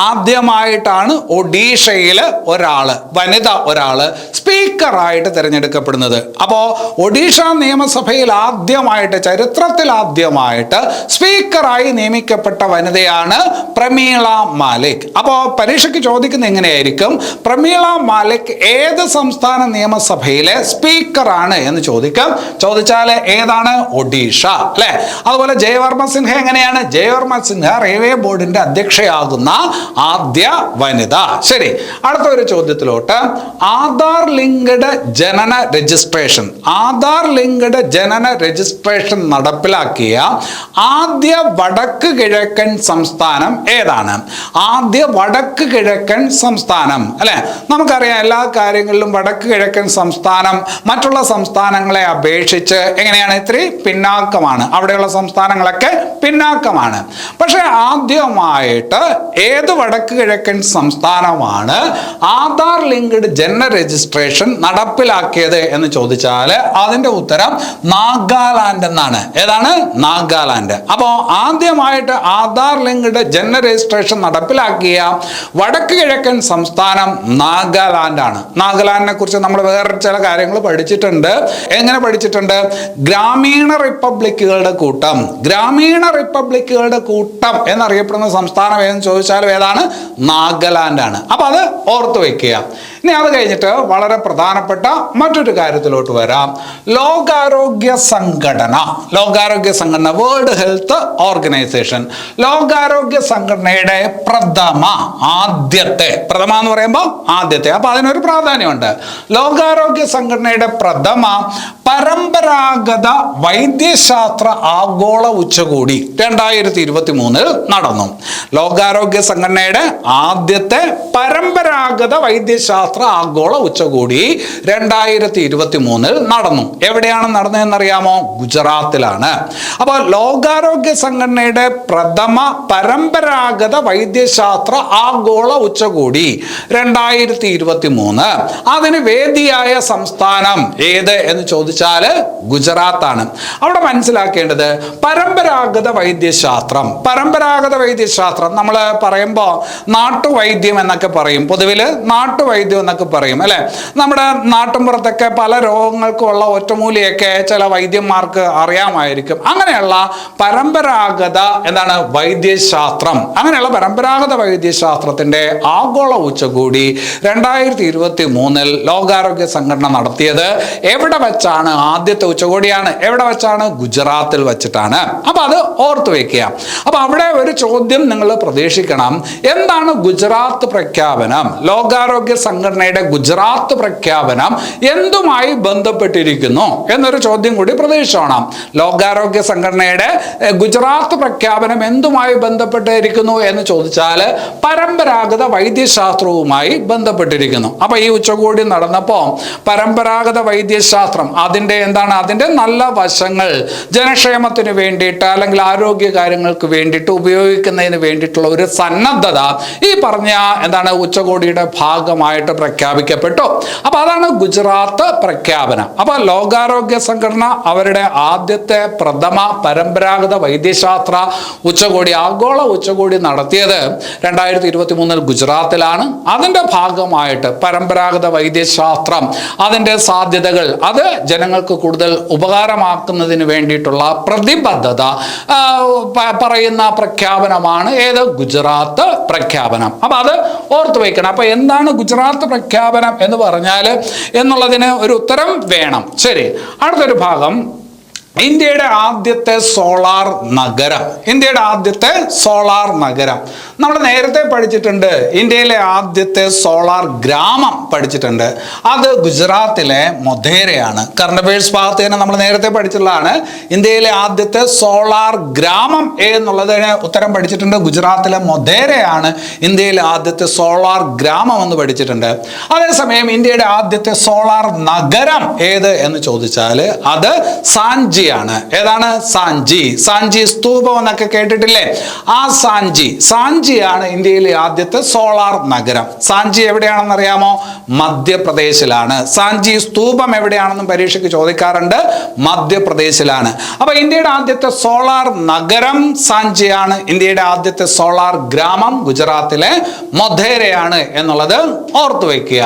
ആദ്യമായിട്ടാണ് ഒഡീഷയിൽ വനിത ഒരാള് സ്പീക്കറായിട്ട് തിരഞ്ഞെടുക്കപ്പെടുന്നത്. അപ്പോൾ ഒഡീഷ നിയമസഭയിൽ ചരിത്രത്തിൽ ആദ്യമായിട്ട് സ്പീക്കറായി നിയമിക്കപ്പെട്ട വനിതയാണ് പ്രമീള മാലിക്. അപ്പോൾ പരീക്ഷയ്ക്ക് ചോദിക്കുന്നത് എങ്ങനെയായിരിക്കും? പ്രമീള മാലിക് ഏത് സംസ്ഥാന നിയമസഭയിലെ സ്പീക്കറാണ് എന്ന് ചോദിച്ചാൽ ഏതാണ്? ഒഡീഷ, അല്ലെ? അതുപോലെ ജയവർമ്മ സിൻഹ എങ്ങനെയാണ്? ജയവർമ്മ സിൻഹ റെയിൽവേ ബോർഡിന്റെ അധ്യക്ഷയാകുന്ന ആദ്യ വനിത. ശരി, അടുത്ത ഒരു ചോദ്യത്തിലോട്ട്. ആധാർ ലിങ്ക്ഡ് ജനന രജിസ്ട്രേഷൻ നടപ്പിലാക്കിയ ആദ്യ വടക്ക് കിഴക്കൻ സംസ്ഥാനം ഏതാണ്? ആദ്യ വടക്ക് കിഴക്കൻ സംസ്ഥാനം, അല്ലെ? നമുക്കറിയാം എല്ലാ കാര്യങ്ങളിലും വടക്ക് കിഴക്കൻ സംസ്ഥാനം മറ്റുള്ള സംസ്ഥാനങ്ങളെ അപേക്ഷിച്ച് എങ്ങനെയാണ്? ഇത്തിരി പിന്നാക്കമാണ്. അവിടെയുള്ള സംസ്ഥാനങ്ങളൊക്കെ പിന്നാക്കമാണ്. പക്ഷെ ആദ്യമായിട്ട് ഏത് വടക്ക് കിഴക്കൻ സംസ്ഥാനമാണ് ആധാർ ലിങ്ക്ഡ് ജനന രജിസ്ട്രേഷൻ നടപ്പിലാക്കിയത് എന്ന് ചോദിച്ചാൽ അതിന്റെ ഉത്തരം നാഗാലാൻഡ് എന്നാണ്. ഏതാണ്? നാഗാലാൻഡ്. അപ്പോൾ ആദ്യമായിട്ട് ആധാർ ലിങ്ക്ഡ് ജനന രജിസ്ട്രേഷൻ നടപ്പിലാക്കിയ വടക്ക് കിഴക്കൻ സംസ്ഥാനം നാഗാലാൻഡ് ആണ്. നാഗാലാൻഡിനെ കുറിച്ച് നമ്മൾ വേറെ ചില കാര്യങ്ങൾ പഠിച്ചിട്ടുണ്ട്. എങ്ങനെ പഠിച്ചിട്ടുണ്ട്? ഗ്രാമീണ റിപ്പബ്ലിക്കുകളുടെ കൂട്ടം എന്നറിയപ്പെടുന്ന സംസ്ഥാനം ഏതെന്ന് ചോദിച്ചാലും ഏതാണ്? നാഗാലാൻഡ് ആണ്. അപ്പൊ അത് ഓർത്തു വെക്കുക. ഇനി അത് കഴിഞ്ഞിട്ട് വളരെ പ്രധാനപ്പെട്ട മറ്റൊരു കാര്യത്തിലോട്ട് വരാം. ലോകാരോഗ്യ സംഘടന വേൾഡ് ഹെൽത്ത് ഓർഗനൈസേഷൻ, ലോകാരോഗ്യ സംഘടനയുടെ പ്രഥമ എന്ന് പറയുമ്പോൾ ആദ്യത്തെ, അപ്പൊ അതിനൊരു പ്രാധാന്യമുണ്ട്. ലോകാരോഗ്യ സംഘടനയുടെ പ്രഥമ പരമ്പരാഗത വൈദ്യശാസ്ത്ര ആഗോള ഉച്ചകോടി 2023 നടന്നു. ലോകാരോഗ്യ സംഘടനയുടെ ആദ്യത്തെ പരമ്പരാഗത വൈദ്യശാസ്ത്ര ആഗോള ഉച്ചകോടി 2023 നടന്നു. എവിടെയാണ് നടന്നതെന്നറിയാമോ? ഗുജറാത്തിലാണ്. അപ്പോൾ ലോകാരോഗ്യ സംഘടനയുടെ പ്രഥമ പരമ്പരാഗത വൈദ്യശാസ്ത്ര ആഗോള ഉച്ചകോടി 2023, അതിന് വേദിയായ സംസ്ഥാനം ഏത് എന്ന് ചോദിച്ചാൽ ഗുജറാത്താണ്. അവിടെ മനസ്സിലാക്കേണ്ടത് പരമ്പരാഗത വൈദ്യശാസ്ത്രം നമ്മൾ പറയുമ്പോൾ നാട്ടുവൈദ്യം എന്നൊക്കെ പറയും. പൊതുവിൽ നാട്ടുവൈദ്യം എന്നൊക്കെ പറയും, അല്ലെ? നമ്മുടെ നാട്ടിൻപുറത്തൊക്കെ പല രോഗങ്ങൾക്കുള്ള ഒറ്റമൂലിയൊക്കെ ചില വൈദ്യന്മാർക്ക് അറിയാമായിരിക്കും. അങ്ങനെയുള്ള പരമ്പരാഗത വൈദ്യശാസ്ത്രം, അങ്ങനെയുള്ള പരമ്പരാഗത വൈദ്യശാസ്ത്രത്തിന്റെ ആഗോള ഉച്ചകോടി 2023 ലോകാരോഗ്യ സംഘടന നടത്തിയത് എവിടെ വെച്ചാണ്? ആദ്യത്തെ ഉച്ചകോടിയാണ്. എവിടെ വെച്ചാണ്? ഗുജറാത്തിൽ വെച്ചിട്ടാണ്. അപ്പൊ അത് ഓർത്തു വെക്കുക. അപ്പൊ അവിടെ ഒരു ചോദ്യം നിങ്ങൾ പ്രതീക്ഷിക്കണം. എന്താണ് ഗുജറാത്ത് പ്രഖ്യാപനം? ലോകാരോഗ്യ സംഘടനയുടെ ഗുജറാത്ത് പ്രഖ്യാപനം എന്തുമായി ബന്ധപ്പെട്ടിരിക്കുന്നു എന്നൊരു ചോദ്യം കൂടി പ്രതീക്ഷിക്കണം. ലോകാരോഗ്യ സംഘടനയുടെ ഗുജറാത്ത് പ്രഖ്യാപനം എന്തുമായി ബന്ധപ്പെട്ടിരിക്കുന്നു എന്ന് ചോദിച്ചാൽ പരമ്പരാഗത വൈദ്യശാസ്ത്രവുമായി ബന്ധപ്പെട്ടിരിക്കുന്നു. അപ്പൊ ഈ ഉച്ചകോടി നടന്നപ്പോൾ പരമ്പരാഗത വൈദ്യശാസ്ത്രം അതിന്റെ നല്ല വശങ്ങൾ ജനക്ഷേമത്തിന് വേണ്ടിയിട്ട് അല്ലെങ്കിൽ ആരോഗ്യ കാര്യങ്ങൾക്ക് വേണ്ടിയിട്ട് ഉപയോഗിക്കുന്നതിന് വേണ്ടിയിട്ടുള്ള ഒരു സന്നദ്ധത ഈ പറഞ്ഞ ഉച്ചകോടിയുടെ ഭാഗമായിട്ട് പ്രഖ്യാപിക്കപ്പെട്ടു. അപ്പൊ അതാണ് ഗുജറാത്ത് പ്രഖ്യാപനം. അപ്പൊ ലോകാരോഗ്യ സംഘടന അവരുടെ ആദ്യത്തെ പ്രഥമ പരമ്പരാഗത വൈദ്യശാസ്ത്ര ഉച്ചകോടി, ആഗോള ഉച്ചകോടി നടത്തിയത് 2023 ഗുജറാത്തിലാണ്. അതിന്റെ ഭാഗമായിട്ട് പരമ്പരാഗത വൈദ്യശാസ്ത്രം അതിന്റെ സാധ്യതകൾ അത് ജനങ്ങൾക്ക് കൂടുതൽ ഉപകാരമാക്കുന്നതിന് വേണ്ടിയിട്ടുള്ള പ്രതിബദ്ധത പറയുന്ന പ്രഖ്യാപനമാണ് ഏത്? ഗുജറാത്ത് പ്രഖ്യാപനം. അപ്പൊ അത് ഓർത്തു വയ്ക്കണം. അപ്പൊ എന്താണ് ഗുജറാത്ത് പ്രഖ്യാപനം എന്ന് പറഞ്ഞാൽ എന്നുള്ളതിന് ഒരു ഉത്തരം വേണം. ശരി, അടുത്തൊരു ഭാഗം ഇന്ത്യയുടെ ആദ്യത്തെ സോളാർ നഗരം, ഇന്ത്യയുടെ ആദ്യത്തെ സോളാർ നഗരം നമ്മൾ നേരത്തെ പഠിച്ചിട്ടുണ്ട്. ഇന്ത്യയിലെ ആദ്യത്തെ സോളാർ ഗ്രാമം പഠിച്ചിട്ടുണ്ട്. അത് ഗുജറാത്തിലെ മൊധേരയാണ്. കറണ്ട് അഫയേഴ്സ് ഭാഗത്ത് തന്നെ നമ്മൾ നേരത്തെ പഠിച്ചിട്ടുള്ളതാണ്. ഇന്ത്യയിലെ ആദ്യത്തെ സോളാർ ഗ്രാമം എന്നുള്ളതിന് ഉത്തരം പഠിച്ചിട്ടുണ്ട്. ഗുജറാത്തിലെ മൊധേരയാണ് ഇന്ത്യയിലെ ആദ്യത്തെ സോളാർ ഗ്രാമം എന്ന് പഠിച്ചിട്ടുണ്ട്. അതേസമയം ഇന്ത്യയുടെ ആദ്യത്തെ സോളാർ നഗരം ഏത് എന്ന് ചോദിച്ചാൽ അത് സാഞ്ചി ആണ്. ഏതാണ്? സാഞ്ചി. സാഞ്ചി സ്തൂപം എന്നൊക്കെ കേട്ടിട്ടില്ലേ? ആ സാഞ്ചിയാണ് ഇന്ത്യയിലെ ആദ്യത്തെ സോളാർ നഗരം. സാഞ്ചി എവിടെയാണെന്ന് അറിയാമോ? മധ്യപ്രദേശിലാണ്. സാഞ്ചി സ്തൂപം എവിടെയാണെന്നും പരീക്ഷയ്ക്ക് ചോദിക്കാറുണ്ട്. മധ്യപ്രദേശിലാണ്. അപ്പൊ ഇന്ത്യയുടെ ആദ്യത്തെ സോളാർ നഗരം സാഞ്ചിയാണ്. ഇന്ത്യയുടെ ആദ്യത്തെ സോളാർ ഗ്രാമം ഗുജറാത്തിലെ മൊധേരയാണ് എന്നുള്ളത് ഓർത്തു വയ്ക്കുക.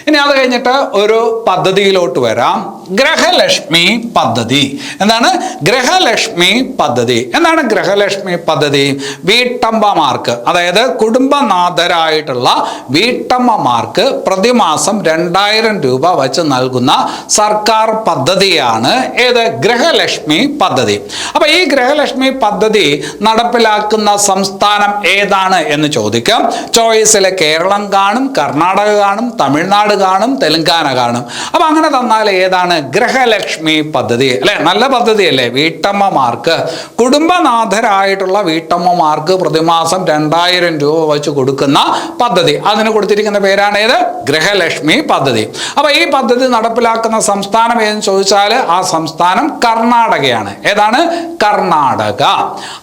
ഇനി അത് കഴിഞ്ഞിട്ട് ഒരു പദ്ധതിയിലോട്ട് വരാം. ഗ്രഹലക്ഷ്മി പദ്ധതി. എന്താണ് ഗ്രഹലക്ഷ്മി പദ്ധതി? എന്താണ് ഗ്രഹലക്ഷ്മി പദ്ധതി? വീട്ടമ്മമാർക്ക്, അതായത് കുടുംബനാഥരായിട്ടുള്ള വീട്ടമ്മമാർക്ക് പ്രതിമാസം 2000 രൂപ വച്ച് നൽകുന്ന സർക്കാർ പദ്ധതിയാണ് ഏത്? ഗ്രഹലക്ഷ്മി പദ്ധതി. അപ്പൊ ഈ ഗ്രഹലക്ഷ്മി പദ്ധതി നടപ്പിലാക്കുന്ന സംസ്ഥാനം ഏതാണ് എന്ന് ചോദിക്കാം. ചോയ്സിലെ കേരളം കാണും, കർണാടക കാണും, തമിഴ്നാട് കാണും, തെലങ്കാന കാണും. അപ്പൊ അങ്ങനെ തന്നാൽ ഏതാണ് ഗ്രഹലക്ഷ്മി പദ്ധതി? അല്ലെ, നല്ല പദ്ധതിയല്ലേ? വീട്ടമ്മമാർക്ക്, കുടുംബനാഥരായിട്ടുള്ള വീട്ടമ്മമാർക്ക് പ്രതിമാസം 2000 രൂപ വെച്ച് കൊടുക്കുന്ന പദ്ധതി. അതിന് കൊടുത്തിരിക്കുന്ന പേരാണ് ഏത്? ഗ്രഹലക്ഷ്മി പദ്ധതി. അപ്പൊ ഈ പദ്ധതി നടപ്പിലാക്കുന്ന സംസ്ഥാനം ഏതെന്ന് ചോദിച്ചാൽ ആ സംസ്ഥാനം കർണാടകയാണ്. ഏതാണ്? കർണാടക.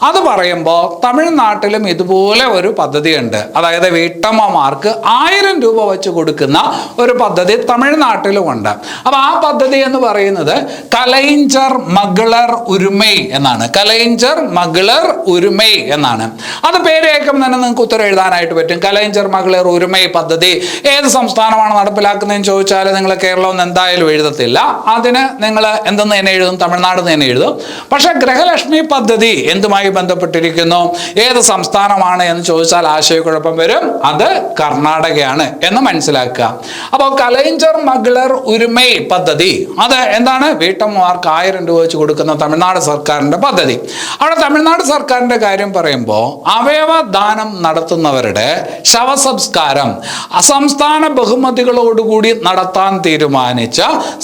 അത് പറയുമ്പോൾ തമിഴ്നാട്ടിലും ഇതുപോലെ ഒരു പദ്ധതിയുണ്ട്. അതായത് വീട്ടമ്മമാർക്ക് 1000 രൂപ വെച്ച് കൊടുക്കുന്ന ഒരു പദ്ധതി തമിഴ്നാട്ടിലുമുണ്ട്. അപ്പൊ ആ പദ്ധതി എന്ന് പറയുന്നത് കലൈഞ്ചർ മകളർ ഉരുമൈ എന്നാണ്. കലൈഞ്ചർ മകളർ ഉരുമൈ എന്നാണ്. അത് പേര് കേൾക്കുമ്പോൾ തന്നെ നിങ്ങൾക്ക് ഉത്തരം എഴുതാനായിട്ട് പറ്റും. കലൈഞ്ചർ മകളർ ഉരുമൈ പദ്ധതി ഏത് സംസ്ഥാനമാണ് നടപ്പിലാക്കുന്നതെന്ന് ചോദിച്ചാൽ നിങ്ങൾ കേരളം എന്ന് എന്തായാലും എഴുതത്തില്ല. അതിന് നിങ്ങൾ എന്തെന്ന് തന്നെ എഴുതും? തമിഴ്നാട് തന്നെ എഴുതും. പക്ഷെ ഗ്രഹലക്ഷ്മി പദ്ധതി എന്തുമായി ബന്ധപ്പെട്ടിരിക്കുന്നു? ഏത് സംസ്ഥാനമാണ് എന്ന് ചോദിച്ചാൽ ആശയക്കുഴപ്പം വരും. അത് കർണാടകയാണ് എന്ന് മനസ്സിലാക്കുക. അപ്പോൾ കലൈഞ്ചർ മകളർ ഉരുമൈ പദ്ധതി അത് എന്താണ്? വീട്ടമ്മമാർക്ക് 1000 രൂപ വെച്ച് കൊടുക്കുന്ന തമിഴ്നാട് സർക്കാരിന്റെ പദ്ധതി. അവിടെ തമിഴ്നാട് സർക്കാരിന്റെ കാര്യം പറയുമ്പോൾ അവയവദാനം നടത്തുന്നവരുടെ ശവസംസ്കാരം സംസ്ഥാന ബഹുമതികളോടുകൂടി നടത്താൻ തീരുമാനിച്ച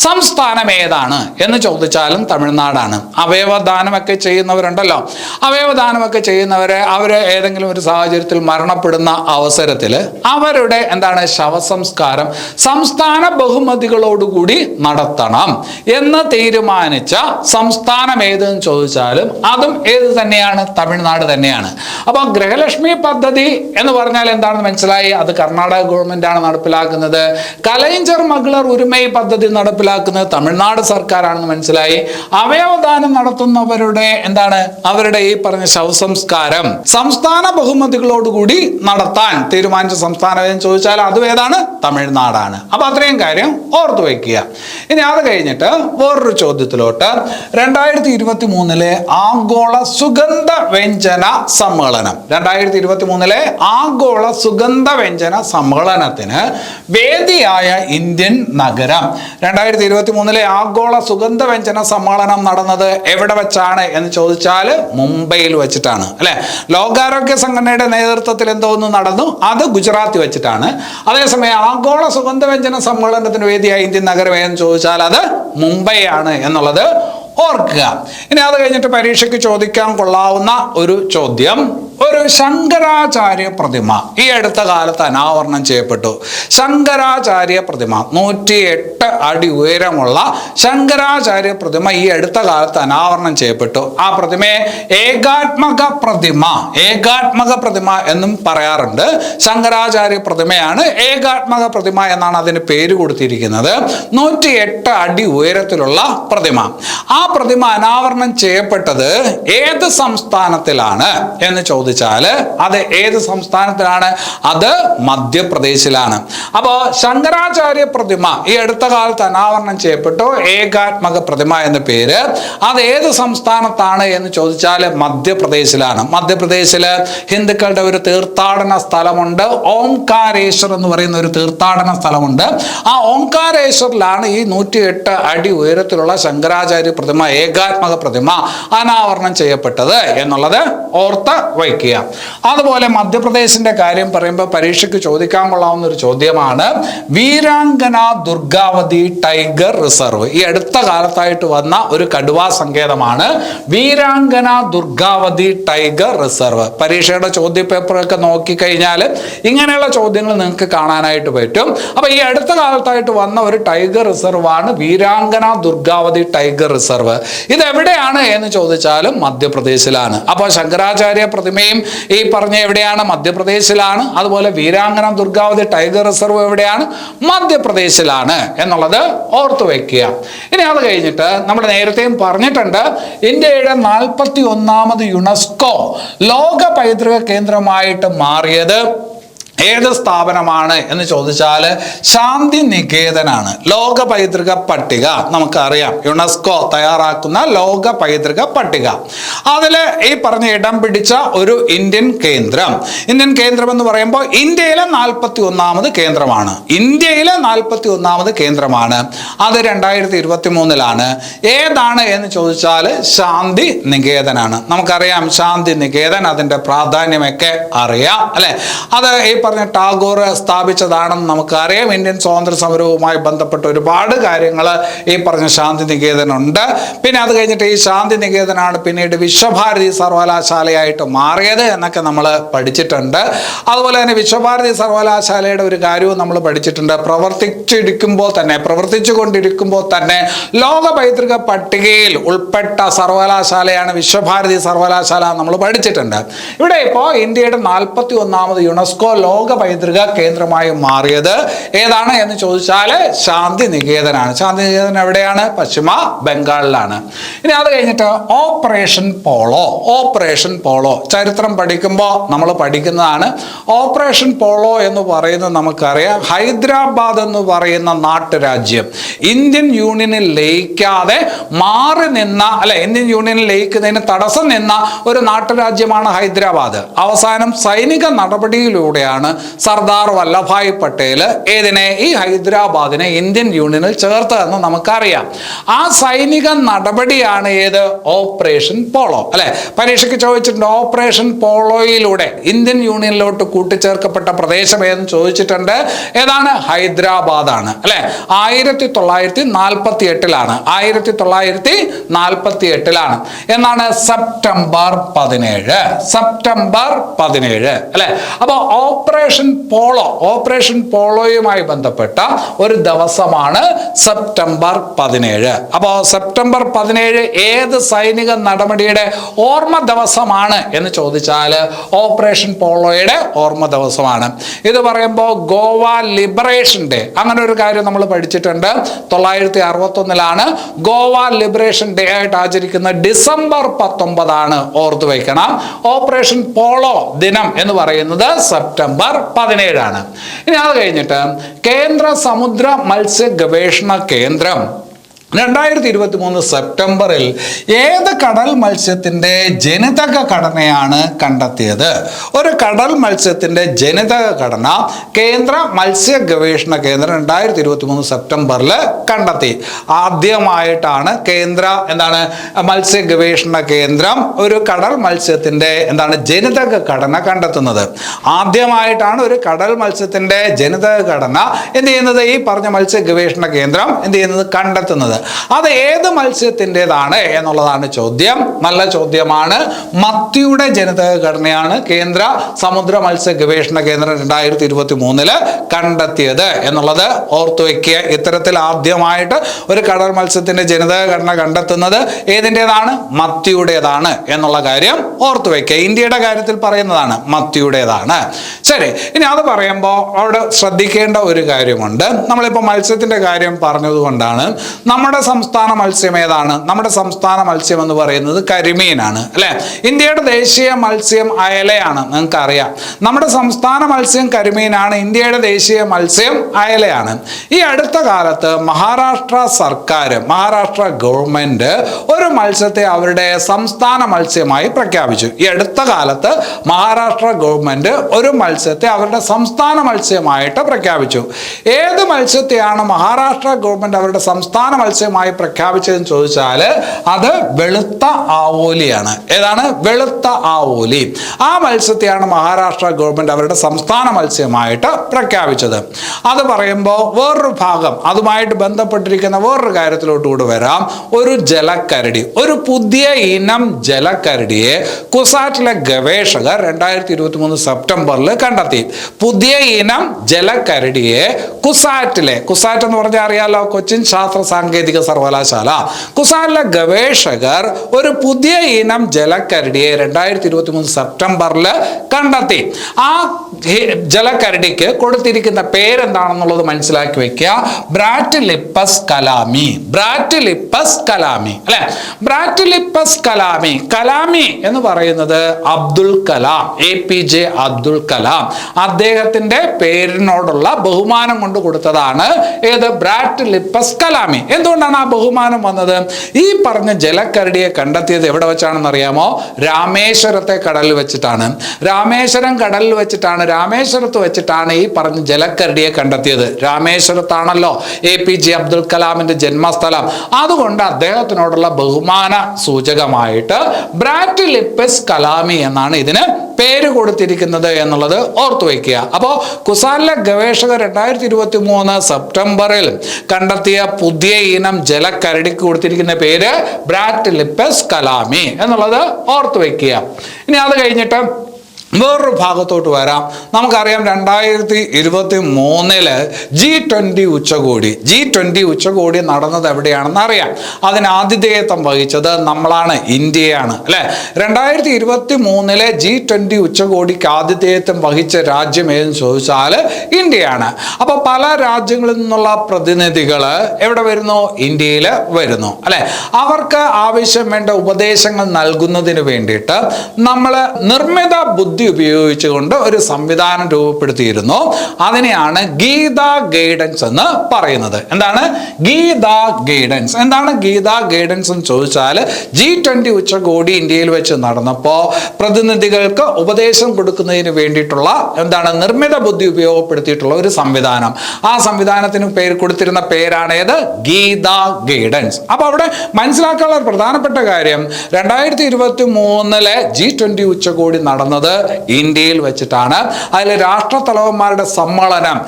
സംസ്ഥാനം ഏതാണ് എന്ന് ചോദിച്ചാലും തമിഴ്നാടാണ്. അവയവദാനമൊക്കെ ചെയ്യുന്നവരുണ്ടല്ലോ, അവയവദാനമൊക്കെ ചെയ്യുന്നവരെ അവര് ഏതെങ്കിലും ഒരു സാഹചര്യത്തിൽ മരണപ്പെടുന്ന അവസരത്തിൽ അവരുടെ എന്താണ് ശവസംസ്കാരം സംസ്ഥാന ബഹുമതികളോടുകൂടി നടത്തണം എന്ന് തീരുമാനിച്ച സംസ്ഥാനം ഏതെന്ന് ചോദിച്ചാലും അതും ഏത് തന്നെയാണ്? തമിഴ്നാട് തന്നെയാണ്. അപ്പൊ ഗൃഹലക്ഷ്മി പദ്ധതി എന്ന് പറഞ്ഞാൽ എന്താണെന്ന് മനസ്സിലായി? അത് കർണാടക ഗവൺമെന്റ് ആണ് നടപ്പിലാക്കുന്നത്. കലൈഞ്ചർ മകളർ ഉരുമൈ പദ്ധതി നടപ്പിലാക്കുന്നത് തമിഴ്നാട് സർക്കാരാണെന്ന് മനസ്സിലായി. അവയവദാനം നടത്തുന്നവരുടെ എന്താണ്? അവരുടെ ഈ പറഞ്ഞ ശവസംസ്കാരം സംസ്ഥാന ബഹുമതികളോടുകൂടി നടത്താൻ തീരുമാനിച്ച സംസ്ഥാനം ഏതെന്ന് ചോദിച്ചാൽ അതും ഏതാണ്? തമിഴ്നാടാണ്. അപ്പൊ അത്രയും കാര്യം ഓർത്തു വയ്ക്കുക. ഇനി അത് കഴിഞ്ഞിട്ട് വേറൊരു ചോദ്യത്തിലോട്ട്. 2023 ആഗോള സുഗന്ധ വ്യഞ്ജന സമ്മേളനം, 2023 ആഗോള സുഗന്ധ വ്യഞ്ജന സമ്മേളനത്തിന് വേദിയായ ഇന്ത്യൻ നഗരം. 2023 ആഗോള സുഗന്ധ വ്യഞ്ജന സമ്മേളനം നടന്നത് എവിടെ വെച്ചാണ് എന്ന് ചോദിച്ചാൽ മുംബൈയിൽ വെച്ചിട്ടാണ്. അല്ലെ, ലോകാരോഗ്യ സംഘടനയുടെ നേതൃത്വത്തിൽ എന്തോന്ന് നടന്നു? അത് ഗുജറാത്തിൽ വെച്ചിട്ടാണ്. അതേസമയം ആഗോള സുഗന്ധ വ്യഞ്ജന സമ്മേളനത്തിന് വേദിയായ ഇന്ത്യൻ നഗരം എന്ന് ചോദിച്ചാൽ അത് മുംബൈ ആണ് എന്നുള്ളത് ഓർക്കുക. ഇനി അത് കഴിഞ്ഞിട്ട് പരീക്ഷയ്ക്ക് ചോദിക്കാൻ കൊള്ളാവുന്ന ഒരു ചോദ്യം. ഒരു ശങ്കരാചാര്യ പ്രതിമ ഈ അടുത്ത കാലത്ത് അനാവരണം ചെയ്യപ്പെട്ടു. ശങ്കരാചാര്യ പ്രതിമ 108 അടി ഉയരമുള്ള ശങ്കരാചാര്യ പ്രതിമ ഈ അടുത്ത കാലത്ത് അനാവരണം ചെയ്യപ്പെട്ടു. ആ പ്രതിമയെ ഏകാത്മക പ്രതിമ എന്നും പറയാറുണ്ട്. ശങ്കരാചാര്യ പ്രതിമയാണ് ഏകാത്മക പ്രതിമ എന്നാണ് അതിന് പേര് കൊടുത്തിരിക്കുന്നത്. 108 അടി ഉയരത്തിലുള്ള പ്രതിമ. ആ പ്രതിമ അനാവരണം ചെയ്യപ്പെട്ടത് ഏത് സംസ്ഥാനത്തിലാണ് എന്ന് ചോദിച്ചാൽ ചോദിച്ചാൽ അത് ഏത് സംസ്ഥാനത്തിലാണ്? അത് മധ്യപ്രദേശിലാണ്. അപ്പോൾ ശങ്കരാചാര്യ പ്രതിമ ഈ അടുത്ത കാലത്ത് അനാവരണം ചെയ്യപ്പെട്ടു, ഏകാത്മക പ്രതിമ എന്ന പേര്. അത് ഏത് സംസ്ഥാനത്താണ് എന്ന് ചോദിച്ചാൽ മധ്യപ്രദേശിലാണ്. മധ്യപ്രദേശിൽ ഹിന്ദുക്കളുടെ ഒരു തീർത്ഥാടന സ്ഥലമുണ്ട്, ഓംകാരേശ്വർ എന്ന് പറയുന്ന ഒരു തീർത്ഥാടന സ്ഥലമുണ്ട്. ആ ഓംകാരേശ്വറിലാണ് ഈ 108 അടി ഉയരത്തിലുള്ള ശങ്കരാചാര്യ പ്രതിമ, ഏകാത്മക പ്രതിമ അനാവരണം ചെയ്യപ്പെട്ടത് എന്നുള്ളത് ഓർത്ത് വയ്ക്കുക. അതുപോലെ മധ്യപ്രദേശിന്റെ കാര്യം പറയുമ്പോൾ പരീക്ഷയ്ക്ക് ചോദിക്കാൻ കൊള്ളാവുന്ന ഒരു ചോദ്യമാണ് വീരാംഗന ദുർഗാവതി ടൈഗർ റിസർവ്. ഈ അടുത്ത കാലത്തായിട്ട് വന്ന ഒരു കടുവാ സങ്കേതമാണ് വീരാംഗന ദുർഗാവതി ടൈഗർ റിസർവ്. പരീക്ഷയുടെ ചോദ്യപേപ്പറൊക്കെ നോക്കിക്കഴിഞ്ഞാൽ ഇങ്ങനെയുള്ള ചോദ്യങ്ങൾ നിങ്ങൾക്ക് കാണാനായിട്ട് പറ്റും. അപ്പൊ ഈ അടുത്ത കാലത്തായിട്ട് വന്ന ഒരു ടൈഗർ റിസർവ് ആണ് വീരാംഗന ദുർഗാവതി ടൈഗർ റിസർവ്. ഇത് എവിടെയാണ് എന്ന് ചോദിച്ചാലും മധ്യപ്രദേശിലാണ്. അപ്പോൾ ശങ്കരാചാര്യ പ്രതിമയും ഈ പറഞ്ഞ എവിടെയാണ്? മധ്യപ്രദേശിലാണ്. അതുപോലെ വീരാംഗന ദുർഗാവതി ടൈഗർ റിസർവ് എവിടെയാണ്? മധ്യപ്രദേശിലാണ് എന്നുള്ളത് ഓർത്തു വെക്കുക. ഇനി അത് കഴിഞ്ഞിട്ട് നമ്മൾ നേരത്തെയും പറഞ്ഞിട്ടുണ്ട്, ഇന്ത്യയുടെ 41ാമത് യുനെസ്കോ ലോക പൈതൃക കേന്ദ്രമായിട്ട് മാറിയത് ഏത് സ്ഥാപനമാണ് എന്ന് ചോദിച്ചാൽ ശാന്തി നികേതനാണ്. ലോക പൈതൃക പട്ടിക നമുക്കറിയാം, യുനെസ്കോ തയ്യാറാക്കുന്ന ലോക പൈതൃക പട്ടിക. അതിൽ ഈ പറഞ്ഞ ഇടം പിടിച്ച ഒരു ഇന്ത്യൻ കേന്ദ്രം എന്ന് പറയുമ്പോൾ ഇന്ത്യയിലെ 41ാമത് കേന്ദ്രമാണ്. ഇന്ത്യയിലെ 41ാമത് കേന്ദ്രമാണ്. അത് 2023 ഏതാണ് എന്ന് ചോദിച്ചാൽ ശാന്തി നികേതനാണ്. നമുക്കറിയാം ശാന്തി നികേതൻ, അതിൻ്റെ പ്രാധാന്യമൊക്കെ അറിയാം അല്ലെ. അത് ഈ പറഞ്ഞ ടാഗോർ സ്ഥാപിച്ചതാണെന്ന് നമുക്കറിയാം. ഇന്ത്യൻ സ്വാതന്ത്ര്യ സമരവുമായി ബന്ധപ്പെട്ട ഒരുപാട് കാര്യങ്ങൾ ഈ പറഞ്ഞ ശാന്തി നികേതനുണ്ട്. പിന്നെ അത് കഴിഞ്ഞിട്ട് ഈ ശാന്തി നികേതനാണ് പിന്നീട് വിശ്വഭാരതി സർവകലാശാലയായിട്ട് മാറിയത് എന്നൊക്കെ നമ്മൾ പഠിച്ചിട്ടുണ്ട്. അതുപോലെ തന്നെ വിശ്വഭാരതി സർവകലാശാലയുടെ ഒരു കാര്യവും നമ്മൾ പഠിച്ചിട്ടുണ്ട്. പ്രവർത്തിച്ചുകൊണ്ടിരിക്കുമ്പോൾ തന്നെ ലോക പൈതൃക പട്ടികയിൽ ഉൾപ്പെട്ട സർവകലാശാലയാണ് വിശ്വഭാരതി സർവകലാശാല നമ്മൾ പഠിച്ചിട്ടുണ്ട്. ഇവിടെ ഇപ്പോൾ ഇന്ത്യയുടെ 41ാമത് യുനെസ്കോ ലോക പൈതൃക കേന്ദ്രമായി മാറിയത് ഏതാണ് എന്ന് ചോദിച്ചാൽ ശാന്തി നികേതനാണ്. ശാന്തി നികേതൻ എവിടെയാണ്? പശ്ചിമ ബംഗാളിലാണ്. ഇനി അത് കഴിഞ്ഞിട്ട് ഓപ്പറേഷൻ പോളോ ചരിത്രം പഠിക്കുമ്പോൾ നമ്മൾ പഠിക്കുന്നതാണ്. ഓപ്പറേഷൻ പോളോ എന്ന് പറയുന്നത് നമുക്കറിയാം, ഹൈദരാബാദ് എന്ന് പറയുന്ന നാട്ടുരാജ്യം ഇന്ത്യൻ യൂണിയനിൽ ലയിക്കാതെ മാറി നിന്ന ഇന്ത്യൻ യൂണിയനിൽ ലയിക്കുന്നതിന് തടസ്സം നിന്ന ഒരു നാട്ടുരാജ്യമാണ് ഹൈദരാബാദ്. അവസാനം സൈനിക നടപടിയിലൂടെയാണ് സർദാർ വല്ലഭായ് പട്ടേൽ ഈ ഹൈദരാബാദിനെ ഇന്ത്യൻ യൂണിയനിൽ ചേർത്തതെന്ന് നമുക്കറിയാം. ആ സൈനിക നടപടിയാണ് ഏത്? ഓപ്പറേഷൻ പോളോ അല്ലെ. പരീക്ഷയ്ക്ക് ചോദിച്ചിട്ടുണ്ട്, ഓപ്പറേഷൻ പോളോയിലൂടെ ഇന്ത്യൻ യൂണിയനിലോട്ട് കൂട്ടിച്ചേർക്കപ്പെട്ട പ്രദേശം ഏതെന്ന് ചോദിച്ചിട്ടുണ്ട്. ഏതാണ്? ഹൈദരാബാദാണ് അല്ലെ. 1948 1948 എന്നാണ് സെപ്റ്റംബർ 17 അല്ലെ. അപ്പോൾ ഓപ്പറേഷൻ പോളോയുമായി ബന്ധപ്പെട്ട ഒരു ദിവസമാണ് സെപ്റ്റംബർ 17. അപ്പോൾ സെപ്റ്റംബർ 17 ഏത് സൈനിക നടപടിയുടെ ഓർമ്മ ദിവസമാണ് എന്ന് ചോദിച്ചാൽ ഓപ്പറേഷൻ പോളോയുടെ ഓർമ്മ ദിവസമാണ്. ഇത് പറയുമ്പോൾ ഗോവ ലിബറേഷൻ ഡേ, അങ്ങനെ ഒരു കാര്യം നമ്മൾ പഠിച്ചിട്ടുണ്ട്. 1961 ഗോവ ലിബറേഷൻ ഡേ ആയിട്ട് ആചരിക്കുന്ന ഡിസംബർ 19 ഓർത്തു വയ്ക്കണം. ഓപ്പറേഷൻ പോളോ ദിനം എന്ന് പറയുന്നത് സെപ്റ്റംബർ 17. ഇനി അത് കഴിഞ്ഞിട്ട് കേന്ദ്ര സമുദ്ര മത്സ്യ ഗവേഷണ കേന്ദ്രം 2023 സെപ്റ്റംബറിൽ ഏത് കടൽ മത്സ്യത്തിൻ്റെ ജനിതക ഘടനയാണ് കണ്ടെത്തിയത്? ഒരു കടൽ മത്സ്യത്തിൻ്റെ ജനിതക ഘടന കേന്ദ്ര മത്സ്യ ഗവേഷണ കേന്ദ്രം 2023 സെപ്റ്റംബറിൽ കണ്ടെത്തി. ആദ്യമായിട്ടാണ് കേന്ദ്ര മത്സ്യ ഗവേഷണ കേന്ദ്രം ഒരു കടൽ മത്സ്യത്തിൻ്റെ ജനിതക ഘടന കണ്ടെത്തുന്നത്. ആദ്യമായിട്ടാണ് ഒരു കടൽ മത്സ്യത്തിൻ്റെ ജനിതക ഘടന ഈ പറഞ്ഞ മത്സ്യ ഗവേഷണ കേന്ദ്രം കണ്ടെത്തുന്നത്. അത് ഏത് മത്സ്യത്തിൻ്റെതാണ് എന്നുള്ളതാണ് ചോദ്യം. നല്ല ചോദ്യമാണ്. മത്തിയുടെ ജനിതക ഘടനയാണ് കേന്ദ്ര സമുദ്ര മത്സ്യ ഗവേഷണ കേന്ദ്രം 2023 കണ്ടെത്തിയത് എന്നുള്ളത് ഓർത്തു വയ്ക്കുക. ഇത്തരത്തിൽ ആദ്യമായിട്ട് ഒരു കടൽ മത്സ്യത്തിന്റെ ജനിതക ഘടന കണ്ടെത്തുന്നത് ഏതിൻ്റെതാണ്? മത്തിയുടേതാണ് എന്നുള്ള കാര്യം ഓർത്തു വയ്ക്കുക. ഇന്ത്യയുടെ കാര്യത്തിൽ പറയുന്നതാണ്, മത്തിയുടേതാണ്. ശരി, ഇനി അത് പറയുമ്പോൾ അവിടെ ശ്രദ്ധിക്കേണ്ട ഒരു കാര്യമുണ്ട്. നമ്മളിപ്പോൾ മത്സ്യത്തിന്റെ കാര്യം പറഞ്ഞതുകൊണ്ടാണ് നമ്മൾ നമ്മുടെ സംസ്ഥാന മത്സ്യം ഏതാണ്? നമ്മുടെ സംസ്ഥാന മത്സ്യം എന്ന് പറയുന്നത് കരിമീനാണ്, അല്ലെ? ഇന്ത്യയുടെ ദേശീയ മത്സ്യം അയലയാണ്, നിങ്ങൾക്ക് അറിയാം. നമ്മുടെ സംസ്ഥാന മത്സ്യം കരിമീനാണ്, ഇന്ത്യയുടെ ദേശീയ മത്സ്യം അയലയാണ്. ഈ അടുത്ത കാലത്ത് മഹാരാഷ്ട്ര സർക്കാർ, മഹാരാഷ്ട്ര ഗവൺമെന്റ് ഒരു മത്സ്യത്തെ അവരുടെ സംസ്ഥാന മത്സ്യമായി പ്രഖ്യാപിച്ചു. ഈ അടുത്ത കാലത്ത് മഹാരാഷ്ട്ര ഗവൺമെന്റ് ഒരു മത്സ്യത്തെ അവരുടെ സംസ്ഥാന മത്സ്യമായിട്ട് പ്രഖ്യാപിച്ചു. ഏത് മത്സ്യത്തെയാണ് മഹാരാഷ്ട്ര ഗവൺമെന്റ് അവരുടെ സംസ്ഥാന മത്സ്യമായി പ്രഖ്യാപിച്ചതെന്ന് ചോദിച്ചാൽ അത് വെളുത്ത ആവോലിയാണ്. ഏതാണ്? വെളുത്ത ആവോലി. ആ മത്സ്യത്തെയാണ് മഹാരാഷ്ട്ര ഗവൺമെന്റ് അവരുടെ സംസ്ഥാന മത്സ്യമായിട്ട് പ്രഖ്യാപിച്ചത്. അത് പറയുമ്പോൾ വേറൊരു ഭാഗം, അതുമായിട്ട് ബന്ധപ്പെട്ടിരിക്കുന്ന വേറൊരു കാര്യത്തിലോട്ട് കൂടി വരാം. ഒരു ജലക്കരടി, ഒരു പുതിയ ഇനം ജലക്കരടിയെ കുസാറ്റിലെ ഗവേഷകർ 2023 സെപ്റ്റംബറിൽ കണ്ടെത്തി. പുതിയ ഇനം ജലക്കരടിയെ കുസാറ്റ് എന്ന് പറഞ്ഞാൽ അറിയാലോ, കൊച്ചിൻ ശാസ്ത്ര സാങ്കേതിക സർവകലാശാല. കുസാറ്റിലെ ഗവേഷകർ ഒരു പുതിയ ഇനം ജലക്കരടിയെ 2023 സെപ്റ്റംബറിൽ കണ്ടെത്തി. ആ ജലക്കരടിക്ക് കൊടുത്തിരിക്കുന്ന പേരെന്താണെന്നുള്ളത് മനസ്സിലാക്കി വെക്കുക. ബ്രാറ്റിലിപ്പസ് കലാമി. ബ്രാറ്റിലിപ്പസ് കലാമി, അല്ലെ? ബ്രാറ്റിലിപ്പസ് കലാമി. കലാമി എന്ന് പറയുന്നത് അബ്ദുൽ കലാം, APJ അബ്ദുൽ കലാം. അദ്ദേഹത്തിന്റെ പേരിനോടുള്ള ബഹുമാനം കൊണ്ട് കൊടുത്തതാണ് ഏത്? ബ്രാറ്റിലിപ്പസ് കലാമി. എന്തുകൊണ്ടാണ് ആ ബഹുമാനം വന്നത്? ഈ പറഞ്ഞ ജലക്കരടിയെ കണ്ടെത്തിയത് എവിടെ വെച്ചാണെന്ന് അറിയാമോ? രാമേശ്വരത്തെ കടലിൽ വെച്ചിട്ടാണ്. രാമേശ്വരത്ത് വെച്ചിട്ടാണ് ഈ പറഞ്ഞ ജലക്കരടിയെ കണ്ടെത്തിയത്. രാമേശ്വരത്താണല്ലോ APJ അബ്ദുൽ കലാമിന്റെ ജന്മസ്ഥലം. അതുകൊണ്ട് അദ്ദേഹത്തിനോടുള്ള ബഹുമാന സൂചകമായിട്ട് ബ്രാറ്റിലിപ്പസ് കലാമി എന്നാണ് ഇതിന് പേര് കൊടുത്തിരിക്കുന്നത് എന്നുള്ളത് ഓർത്തു വയ്ക്കുക. അപ്പോൾ കുസാറ്റിലെ ഗവേഷകർ 2023 സെപ്റ്റംബറിൽ കണ്ടെത്തിയ പുതിയ ഇനം ജലക്കരടിക്ക് കൊടുത്തിരിക്കുന്ന പേര് ബ്രാറ്റിലിപ്പസ് കലാമി എന്നുള്ളത് ഓർത്തു വയ്ക്കുക. ഇനി അത് കഴിഞ്ഞിട്ട് വേറൊരു ഭാഗത്തോട്ട് വരാം. നമുക്കറിയാം 2023 G20 ഉച്ചകോടി നടന്നത് എവിടെയാണെന്ന് അറിയാം. അതിന് ആതിഥേയത്വം വഹിച്ചത് നമ്മളാണ്, ഇന്ത്യയാണ്, അല്ലെ? 2023 G20 ഉച്ചകോടിക്ക് ആതിഥേയത്വം വഹിച്ച രാജ്യം ഏതെന്ന് ചോദിച്ചാൽ ഇന്ത്യയാണ്. അപ്പൊ പല രാജ്യങ്ങളിൽ നിന്നുള്ള പ്രതിനിധികൾ എവിടെ വരുന്നു? ഇന്ത്യയിൽ വരുന്നു, അല്ലെ? അവർക്ക് ആവശ്യം വേണ്ട ഉപദേശങ്ങൾ നൽകുന്നതിന് വേണ്ടിയിട്ട് നമ്മൾ നിർമ്മിത ബുദ്ധി ഉപയോഗിച്ചുകൊണ്ട് ഒരു സംവിധാനം രൂപപ്പെടുത്തിയിരുന്നു. അതിനെയാണ് ഗീതാ ഗൈഡൻസ് എന്ന് പറയുന്നത്. എന്താണ് ഗീതാ ഗൈഡൻസ്? എന്താണ് ഗീതാ ഗൈഡൻസ് എന്ന് ചോദിച്ചാൽ G20 ഉച്ചകോടി ഇന്ത്യയിൽ വെച്ച് നടന്നപ്പോൾ പ്രതിനിധികൾക്ക് ഉപദേശം കൊടുക്കുന്നതിന് വേണ്ടിയിട്ടുള്ള നിർമ്മിത ബുദ്ധി ഉപയോഗപ്പെടുത്തിയിട്ടുള്ള ഒരു സംവിധാനം. ആ സംവിധാനത്തിന് കൊടുത്തിരുന്ന പേരാണ് ഏത്? ഗീതാ ഗൈഡൻസ്. അപ്പൊ അവിടെ മനസ്സിലാക്കാനുള്ള ഒരു പ്രധാനപ്പെട്ട കാര്യം, 2023 G20 ഉച്ചകോടി നടന്നത് ഇന്ത്യയിൽ വെച്ചിട്ടാണ്. അതിൽ രാഷ്ട്രതലവന്മാരുടെ സമ്മേളനം,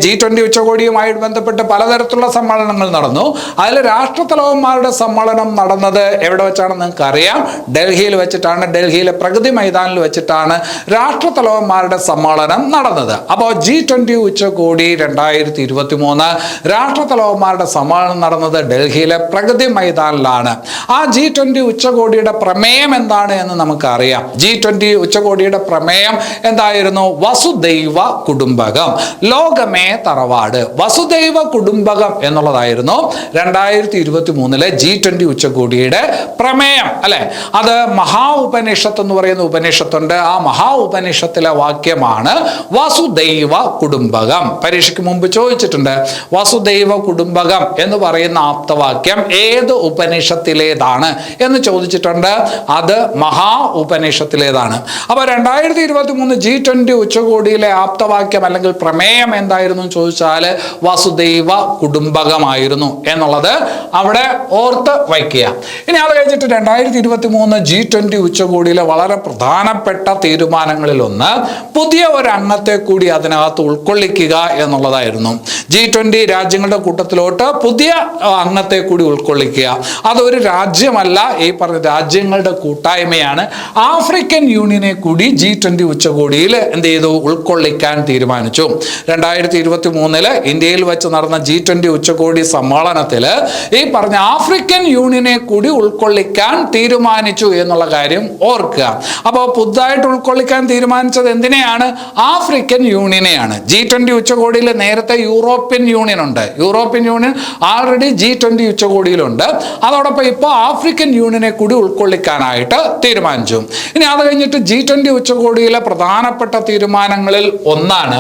G20 ഉച്ചകോടിയുമായിട്ട് ബന്ധപ്പെട്ട് പലതരത്തിലുള്ള സമ്മേളനങ്ങൾ നടന്നു. അതിൽ രാഷ്ട്രതലവന്മാരുടെ സമ്മേളനം നടന്നത് എവിടെ വെച്ചാണെന്ന് നിങ്ങൾക്ക് അറിയാം, ഡൽഹിയിൽ വെച്ചിട്ടാണ്. ഡൽഹിയിലെ പ്രഗതി മൈതാനിൽ വെച്ചിട്ടാണ് രാഷ്ട്രതലവന്മാരുടെ സമ്മേളനം നടന്നത്. അപ്പോൾ G20 ഉച്ചകോടി 2023 രാഷ്ട്രതലവന്മാരുടെ സമ്മേളനം നടന്നത് ഡൽഹിയിലെ പ്രഗതി മൈതാനിലാണ്. ആ G20 ഉച്ചകോടിയുടെ പ്രമേയം എന്താണ് എന്ന് നമുക്കറിയാം. G20 ഉച്ചകോടിയുടെ പ്രമേയം എന്തായിരുന്നു? വസുദൈവ കുടുംബകം, ലോകമേ തറവാട്. വസുദൈവ കുടുംബകം എന്നുള്ളതായിരുന്നു 2023 G20 ഉച്ചകോടിയുടെ പ്രമേയം, അല്ലെ? അത് മഹാ ഉപനിഷത്ത് എന്ന് പറയുന്ന ഉപനിഷത്തുണ്ട്. ആ മഹാ ഉപനിഷത്തിലെ വാക്യമാണ് വസുദൈവ കുടുംബകം. പരീക്ഷയ്ക്ക് മുമ്പ് ചോദിച്ചിട്ടുണ്ട്, വസുദൈവ കുടുംബകം എന്ന് പറയുന്ന ആപ്തവാക്യം ഏത് ഉപനിഷത്തിലേതാണ് എന്ന് ചോദിച്ചിട്ടുണ്ട്. അത് മഹാ ഉപനിഷത്തിലേതാണ്. അപ്പൊ 2023 G20 ഉച്ചകോടിയിലെ ആപ്തവാക്യം അല്ലെങ്കിൽ പ്രമേയം എന്തായിരുന്നു ചോദിച്ചാൽ വസുദൈവ കുടുംബകമായിരുന്നു എന്നുള്ളത് അവിടെ ഓർത്ത് വയ്ക്കുക. ഇനി അത് കഴിഞ്ഞിട്ട് 2023 G20 ഉച്ചകോടിയിലെ വളരെ പ്രധാനപ്പെട്ട തീരുമാനങ്ങളിൽ ഒന്ന് പുതിയ ഒരു അംഗത്തെ കൂടി അതിനകത്ത് ഉൾക്കൊള്ളിക്കുക എന്നുള്ളതായിരുന്നു. G20 രാജ്യങ്ങളുടെ കൂട്ടത്തിലോട്ട് പുതിയ അംഗത്തെ കൂടി ഉൾക്കൊള്ളിക്കുക. അതൊരു രാജ്യമല്ല, ഈ പറഞ്ഞ രാജ്യങ്ങളുടെ കൂട്ടായ്മയാണ്. ആഫ്രിക്കൻ യൂണിയനെ കൂടി G20 G20 ഉച്ചകോടിയിൽ എന്ത് ചെയ്തു? ഉൾക്കൊള്ളിക്കാൻ തീരുമാനിച്ചു. 2023 ഇന്ത്യയിൽ വെച്ച് നടന്ന G20 ഉച്ചകോടി സമ്മേളനത്തിൽ ഈ പറഞ്ഞ ആഫ്രിക്കൻ യൂണിയനെ കൂടി ഉൾക്കൊള്ളിക്കാൻ തീരുമാനിച്ചു എന്നുള്ള കാര്യം ഓർക്കുക. അപ്പോൾ പുതുതായിട്ട് ഉൾക്കൊള്ളിക്കാൻ തീരുമാനിച്ചത് എന്തിനെയാണ്? ആഫ്രിക്കൻ യൂണിയനെയാണ്. G20 ഉച്ചകോടിയിൽ നേരത്തെ യൂറോപ്യൻ യൂണിയൻ ഉണ്ട്. European union already G20 ഉച്ചകോടിയിലുണ്ട്. അതോടൊപ്പം ഇപ്പോൾ ആഫ്രിക്കൻ യൂണിയനെ കൂടി ഉൾക്കൊള്ളിക്കാനായിട്ട് തീരുമാനിച്ചു. ഇനി അത് കഴിഞ്ഞിട്ട് G20 ഉച്ചകോടിയിലെ പ്രധാനപ്പെട്ട തീരുമാനങ്ങളിൽ ഒന്നാണ്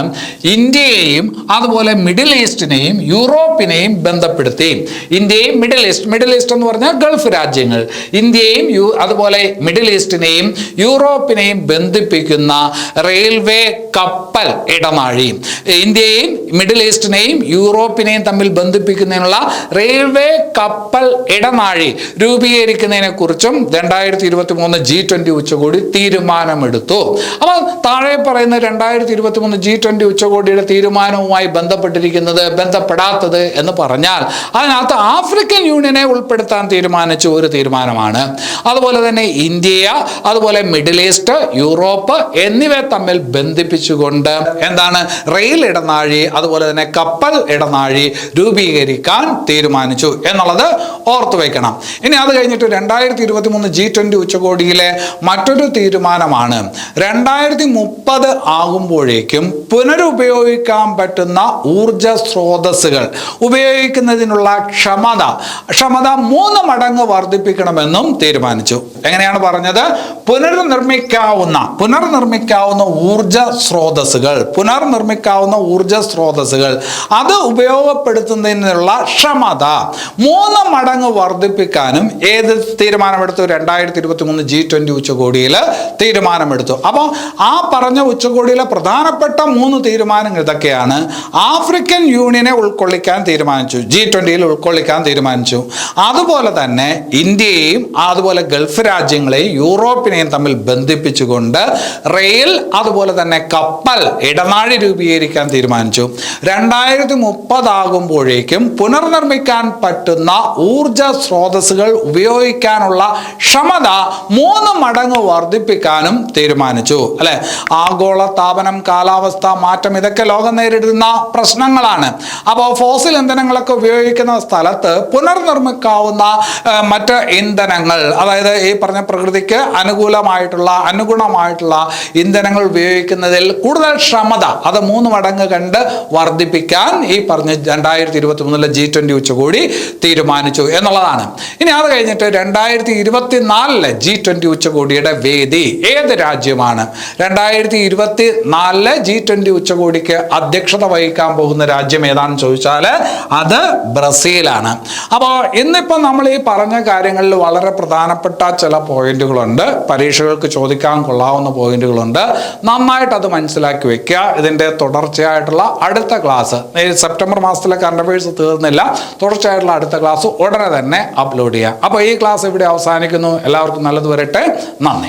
ഇന്ത്യയെയും അതുപോലെ മിഡിൽ ഈസ്റ്റിനെയും യൂറോപ്പിനെയും ബന്ധപ്പെടുത്തി. ഇന്ത്യയും മിഡിൽ ഈസ്റ്റ് എന്ന് പറഞ്ഞാൽ ഗൾഫ് രാജ്യങ്ങൾ, ഇന്ത്യയും അതുപോലെ മിഡിൽ ഈസ്റ്റിനെയും യൂറോപ്പിനെയും ബന്ധിപ്പിക്കുന്ന റെയിൽവേ കപ്പൽ ഇടനാഴി, ഇന്ത്യയും മിഡിൽ ഈസ്റ്റിനെയും യൂറോപ്പിനെയും തമ്മിൽ ബന്ധിപ്പിക്കുന്നതിനുള്ള റെയിൽവേ കപ്പൽ ഇടനാഴി രൂപീകരിക്കുന്നതിനെ കുറിച്ചും 2023 G20 ഉച്ചകോടി തീരുമാനമെടുത്തു. അപ്പോൾ താഴെ പറയുന്ന 2023 G20 ഉച്ചകോടിയുടെ തീരുമാനവുമായി ബന്ധപ്പെടാത്തത് എന്ന് പറഞ്ഞാൽ അതിനകത്ത് ആഫ്രിക്കൻ യൂണിയനെ ഉൾപ്പെടുത്താൻ തീരുമാനിച്ച ഒരു തീരുമാനമാണ്. അതുപോലെ തന്നെ ഇന്ത്യ, അതുപോലെ മിഡിൽ ഈസ്റ്റ്, യൂറോപ്പ് എന്നിവയെ തമ്മിൽ ബന്ധിപ്പിച്ചുകൊണ്ട് എന്താണ് റെയിൽ ഇടനാഴി അതുപോലെ തന്നെ കപ്പൽ ഇടനാഴി രൂപീകരിക്കാൻ തീരുമാനിച്ചു എന്നുള്ളത് ഓർത്തു വയ്ക്കണം. ഇനി അത് കഴിഞ്ഞിട്ട് 2023 G20 ഉച്ചകോടിയിലെ മറ്റൊരു തീരുമാനമാണ് 2030 ആകുമ്പോഴേക്കും പുനരുപയോഗിക്കാൻ പറ്റുന്ന ഊർജ സ്രോതസ്സുകൾ ഉപയോഗിക്കുന്നതിനുള്ള ക്ഷമത 3 മടങ്ങ് വർദ്ധിപ്പിക്കണമെന്നും തീരുമാനിച്ചു. എങ്ങനെയാണ് പറഞ്ഞത്? പുനർനിർമ്മിക്കാവുന്ന ഊർജ സ്രോതസ്സുകൾ അത് ഉപയോഗപ്പെടുത്തുന്നതിനുള്ള ക്ഷമത 3 മടങ്ങ് വർദ്ധിപ്പിക്കാനും ഏത് തീരുമാനമെടുത്തു? 2023 G20 ഉച്ചകോടിയിൽ തീരുമാനമെടുത്തു. അപ്പോൾ ആ പറഞ്ഞ ഉച്ചകോടിയിലെ പ്രധാനപ്പെട്ട 3 തീരുമാനങ്ങൾ ഇതൊക്കെയാണ്. ആഫ്രിക്കൻ യൂണിയനെ ഉൾക്കൊള്ളിക്കാൻ തീരുമാനിച്ചു, G20യിൽ ഉൾക്കൊള്ളിക്കാൻ തീരുമാനിച്ചു. അതുപോലെ തന്നെ ഇന്ത്യയെയും അതുപോലെ ഗൾഫ് രാജ്യങ്ങളെയും യൂറോപ്പിനെയും തമ്മിൽ ബന്ധിപ്പിച്ചുകൊണ്ട് റെയിൽ അതുപോലെ തന്നെ കപ്പൽ ഇടനാഴി രൂപീകരിക്കാൻ തീരുമാനിച്ചു. 2030 ആകുമ്പോഴേക്കും പുനർനിർമ്മിക്കാൻ പറ്റുന്ന ഊർജ സ്രോതസ്സുകൾ ഉപയോഗിക്കാനുള്ള ക്ഷമത 3 മടങ്ങ് വർദ്ധിപ്പിക്കാനും തീരുമാനിച്ചു. അല്ലെ, ആഗോള താപനം, കാലാവസ്ഥാ മാറ്റം ഇതൊക്കെ ലോകം നേരിടുന്ന പ്രശ്നങ്ങളാണ്. അപ്പോൾ ഫോസിൽ ഇന്ധനങ്ങളൊക്കെ ഉപയോഗിക്കുന്ന സ്ഥലത്ത് പുനർനിർമ്മിക്കാവുന്ന മറ്റ് ഇന്ധനങ്ങൾ, അതായത് ഈ പറഞ്ഞ പ്രകൃതിക്ക് അനുഗുണമായിട്ടുള്ള ഇന്ധനങ്ങൾ ഉപയോഗിക്കുന്നതിൽ കൂടുതൽ ക്ഷമത അത് 3 മടങ്ങ് കണ്ട് വർദ്ധിപ്പിക്കാൻ ഈ പറഞ്ഞ 2023 G20 ഉച്ചകോടി തീരുമാനിച്ചു എന്നുള്ളതാണ്. ഇനി അത് കഴിഞ്ഞിട്ട് 2024 G20 ഉച്ചകോടിയുടെ വേദി ഏത് രാജ്യമാണ്? 2024 G20 ഉച്ചകോടിക്ക് അധ്യക്ഷത വഹിക്കാൻ പോകുന്ന രാജ്യം ഏതാണെന്ന് ചോദിച്ചാൽ അത് ബ്രസീലാണ്. അപ്പോൾ ഇന്നിപ്പോൾ നമ്മൾ ഈ പറഞ്ഞ കാര്യങ്ങളിൽ വളരെ പ്രധാനപ്പെട്ട ചില പോയിന്റുകളുണ്ട്, പരീക്ഷകൾക്ക് ചോദിക്കാൻ കൊള്ളാവുന്ന പോയിന്റുകളുണ്ട്. നന്നായിട്ട് അത് മനസ്സിലാക്കി വെക്കുക. ഇതിൻ്റെ തുടർച്ചയായിട്ടുള്ള അടുത്ത ക്ലാസ്, സെപ്റ്റംബർ മാസത്തിലെ കറണ്ട് അഫയേഴ്സ് തീർന്നില്ല, തുടർച്ചയായിട്ടുള്ള അടുത്ത ക്ലാസ് ഉടനെ തന്നെ അപ്ലോഡ് ചെയ്യാം. അപ്പോൾ ഈ ക്ലാസ് ഇവിടെ അവസാനിക്കുന്നു. എല്ലാവർക്കും നല്ലത് വരട്ടെ. നന്ദി.